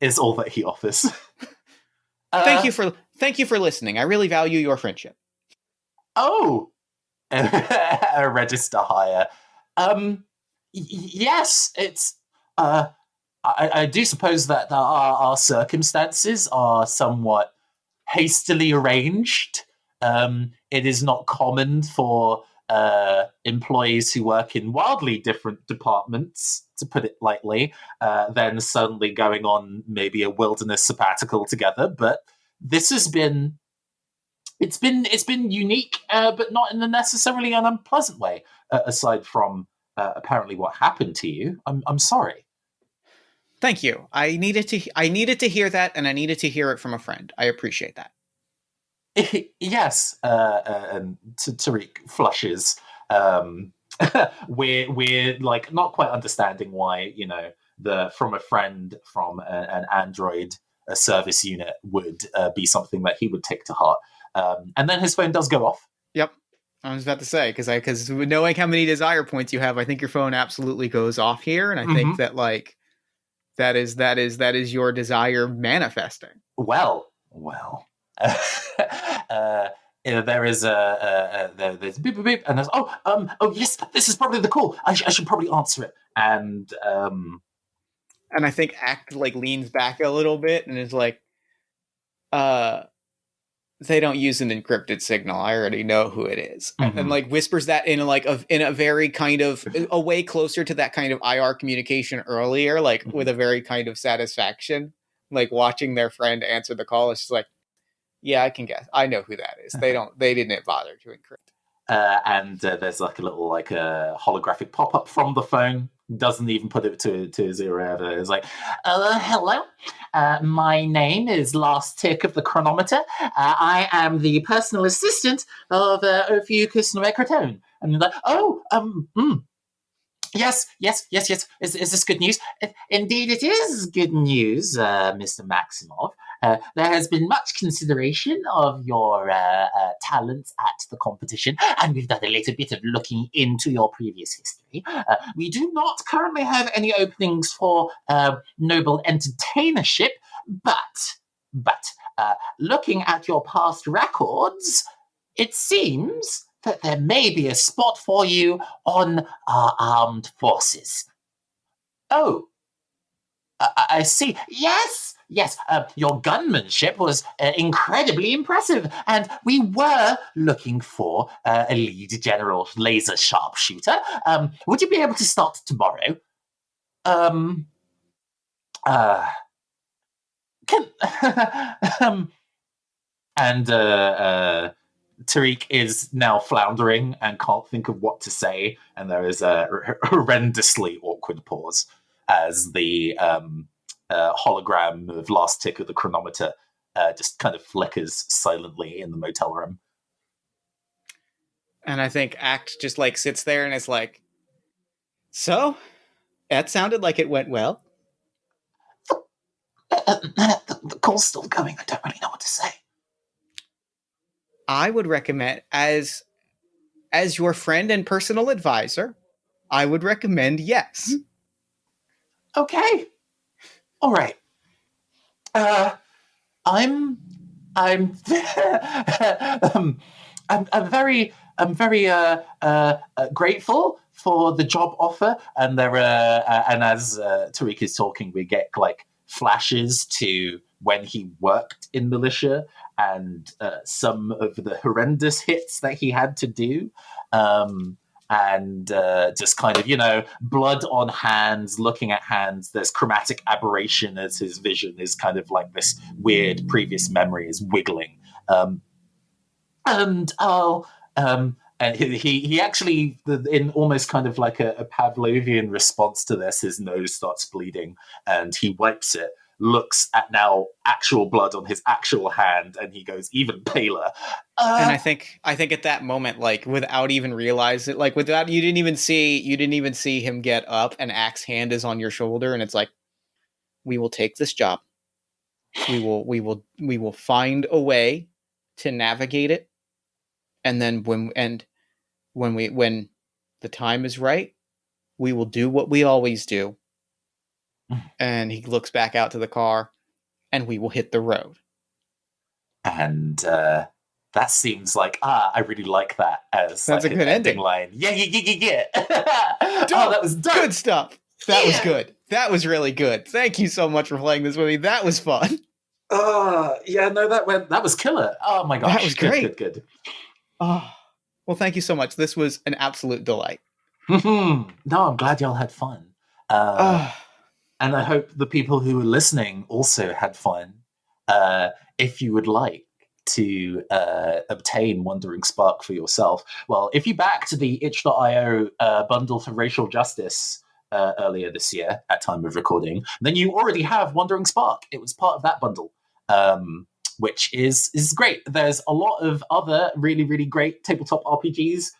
is all that he offers. Thank you for listening. I really value your friendship. Oh, a register hire. Yes, it's. I do suppose that our circumstances are somewhat hastily arranged. It is not common for employees who work in wildly different departments, to put it lightly, then suddenly going on maybe a wilderness sabbatical together. But this has been it's been unique, but not in a necessarily an unpleasant way. Aside from apparently what happened to you, I'm sorry. Thank you. I needed to hear that, and I needed to hear it from a friend. I appreciate that. Yes, and Tariq flushes. We're like not quite understanding why from a friend from an Android service unit would be something that he would take to heart. And then his phone does go off. Yep, I was about to say because knowing how many desire points you have, I think your phone absolutely goes off here, and I think that like that is your desire manifesting. Well. There is there's beep beep beep, and there's oh yes, this is probably the call. I should probably answer it. And I think Act like leans back a little bit and is like, they don't use an encrypted signal. I already know who it is, and like whispers that in a very kind of a way closer to that kind of IR communication earlier, like with a very kind of satisfaction, like watching their friend answer the call. It's just like, yeah, I can guess. I know who that is. They didn't bother to encrypt. And there's like a little like a holographic pop up from the phone. Doesn't even put it to zero. It's like, hello. My name is Last Tick of the Chronometer. I am the personal assistant of Ophiuchus Noecraton. And you're like, Yes. Is this good news? Indeed, it is good news, Mr. Maximov. There has been much consideration of your talents at the competition, and we've done a little bit of looking into your previous history. We do not currently have any openings for noble entertainership, but looking at your past records, it seems that there may be a spot for you on our armed forces. Oh, I see. Yes. Your gunmanship was incredibly impressive, and we were looking for a lead general laser sharpshooter. Would you be able to start tomorrow? Um, uh, can and Tariq is now floundering and can't think of what to say, and there is a horrendously awkward pause as the hologram of last tick of the chronometer just kind of flickers silently in the motel room. And I think Act just like sits there and is like, so that sounded like it went well. The call's still going. I don't really know what to say. I would recommend, as your friend and personal advisor, I would recommend yes. Okay. All right. I'm very grateful for the job offer, and and as Tariq is talking, we get like flashes to when he worked in militia and some of the horrendous hits that he had to do. And just kind of, blood on hands, looking at hands. There's chromatic aberration as his vision is kind of like this weird previous memory is wiggling. And he actually, in almost kind of like a Pavlovian response to this, his nose starts bleeding and he wipes it, looks at now actual blood on his actual hand, and he goes even paler. And I think at that moment, like without even realize it, like without you didn't even see him get up, and Act's hand is on your shoulder, and it's like, we will take this job. We will find a way to navigate it, and then when the time is right, we will do what we always do. And he looks back out to the car, and we will hit the road. And that seems like, I really like that as that's like a good ending line. Yeah. Oh, that was dope. Good stuff. That was good. That was really good. Thank you so much for playing this with me. That was fun. That was killer. Oh my gosh. That was great. Good. Oh, well, thank you so much. This was an absolute delight. No, I'm glad y'all had fun. And I hope the people who are listening also had fun. If you would like to obtain Wandering Spark for yourself, well, if you backed the itch.io bundle for racial justice earlier this year at time of recording, then you already have Wandering Spark. It was part of that bundle, which is great. There's a lot of other really, really great tabletop RPGs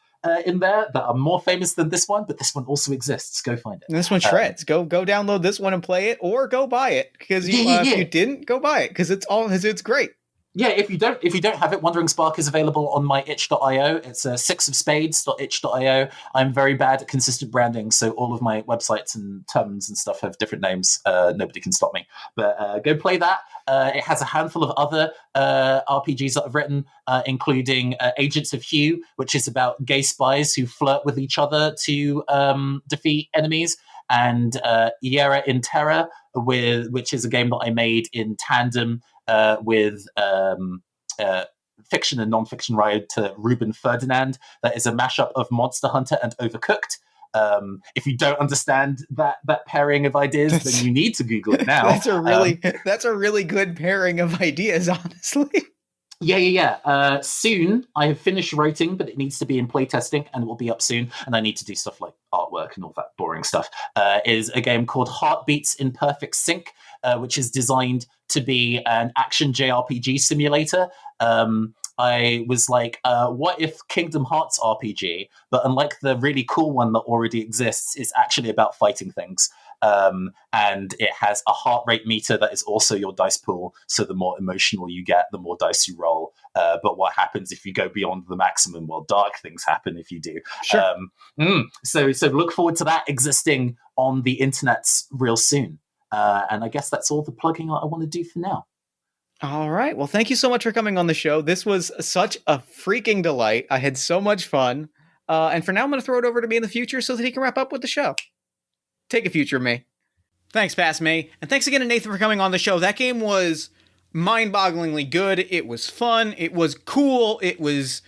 in there that are more famous than this one, but this one also exists. Go find it. And this one shreds. Go download this one and play it, or go buy it, because if you didn't, go buy it, because it's great. Yeah, if you don't have it, Wandering Spark is available on my itch.io. It's sixofspades.itch.io. I'm very bad at consistent branding, so all of my websites and terms and stuff have different names. Nobody can stop me. But go play that. It has a handful of other RPGs that I've written, including Agents of Hue, which is about gay spies who flirt with each other to defeat enemies, and Iera in Terra, which is a game that I made in tandem with fiction and non-fiction writer Ruben Ferdinand. That is a mashup of Monster Hunter and Overcooked. If you don't understand that pairing of ideas, then you need to Google it now. That's a really good pairing of ideas, honestly. Yeah. Soon, I have finished writing, but it needs to be in playtesting, and it will be up soon. And I need to do stuff like artwork and all that boring stuff. Is a game called Heartbeats in Perfect Sync, which is designed to be an action JRPG simulator. I was like, what if Kingdom Hearts RPG, but unlike the really cool one that already exists, is actually about fighting things. And it has a heart rate meter that is also your dice pool. So the more emotional you get, the more dice you roll. But what happens if you go beyond the maximum? Well, dark things happen if you do. Sure. So look forward to that existing on the internet real soon. And I guess that's all the plugging I want to do for now. All right. Well, thank you so much for coming on the show. This was such a freaking delight. I had so much fun. And for now, I'm going to throw it over to me in the future so that he can wrap up with the show. Take a future me. Thanks, Past Me. And thanks again to Nathan for coming on the show. That game was mind-bogglingly good. It was fun. It was cool. It was...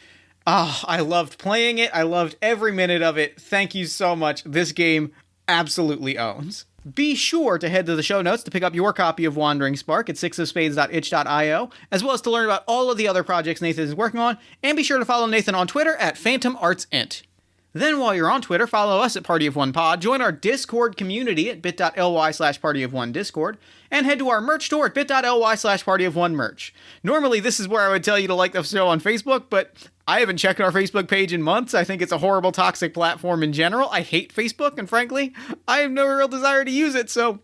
I loved playing it. I loved every minute of it. Thank you so much. This game absolutely owns. Be sure to head to the show notes to pick up your copy of Wandering Spark at sixofspades.itch.io, as well as to learn about all of the other projects Nathan is working on, and be sure to follow Nathan on Twitter at PhantomArtsInt. Then while you're on Twitter, follow us at Party of One Pod, join our Discord community at bit.ly/PartyOfOne and head to our merch store at bit.ly/PartyOfOnemerch. Normally, this is where I would tell you to like the show on Facebook, but I haven't checked our Facebook page in months. I think it's a horrible, toxic platform in general. I hate Facebook, and frankly, I have no real desire to use it, so,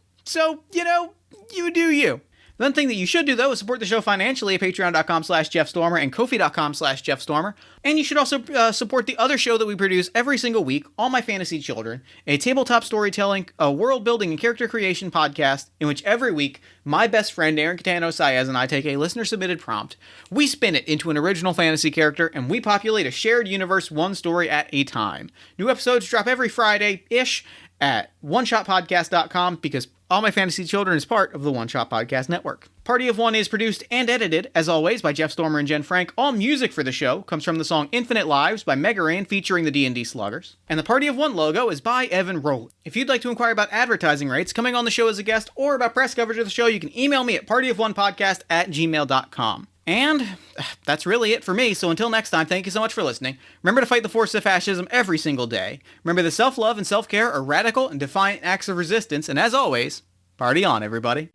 you do you. The one thing that you should do, though, is support the show financially at patreon.com/JeffStormer and Ko-fi.com/JeffStormer. And you should also support the other show that we produce every single week, All My Fantasy Children, a tabletop storytelling, a world-building, and character creation podcast in which every week, my best friend Aaron Catano-Saez and I take a listener-submitted prompt, we spin it into an original fantasy character, and we populate a shared universe one story at a time. New episodes drop every Friday-ish at oneshotpodcast.com because All My Fantasy Children is part of the One Shot Podcast Network. Party of One is produced and edited, as always, by Jeff Stormer and Jen Frank. All music for the show comes from the song Infinite Lives by Mega Ran featuring the D&D Sluggers. And the Party of One logo is by Evan Rowley. If you'd like to inquire about advertising rates, coming on the show as a guest, or about press coverage of the show, you can email me at partyofonepodcast@gmail.com. And that's really it for me, so until next time, thank you so much for listening. Remember to fight the force of fascism every single day. Remember that self-love and self-care are radical and defiant acts of resistance, and as always, party on, everybody.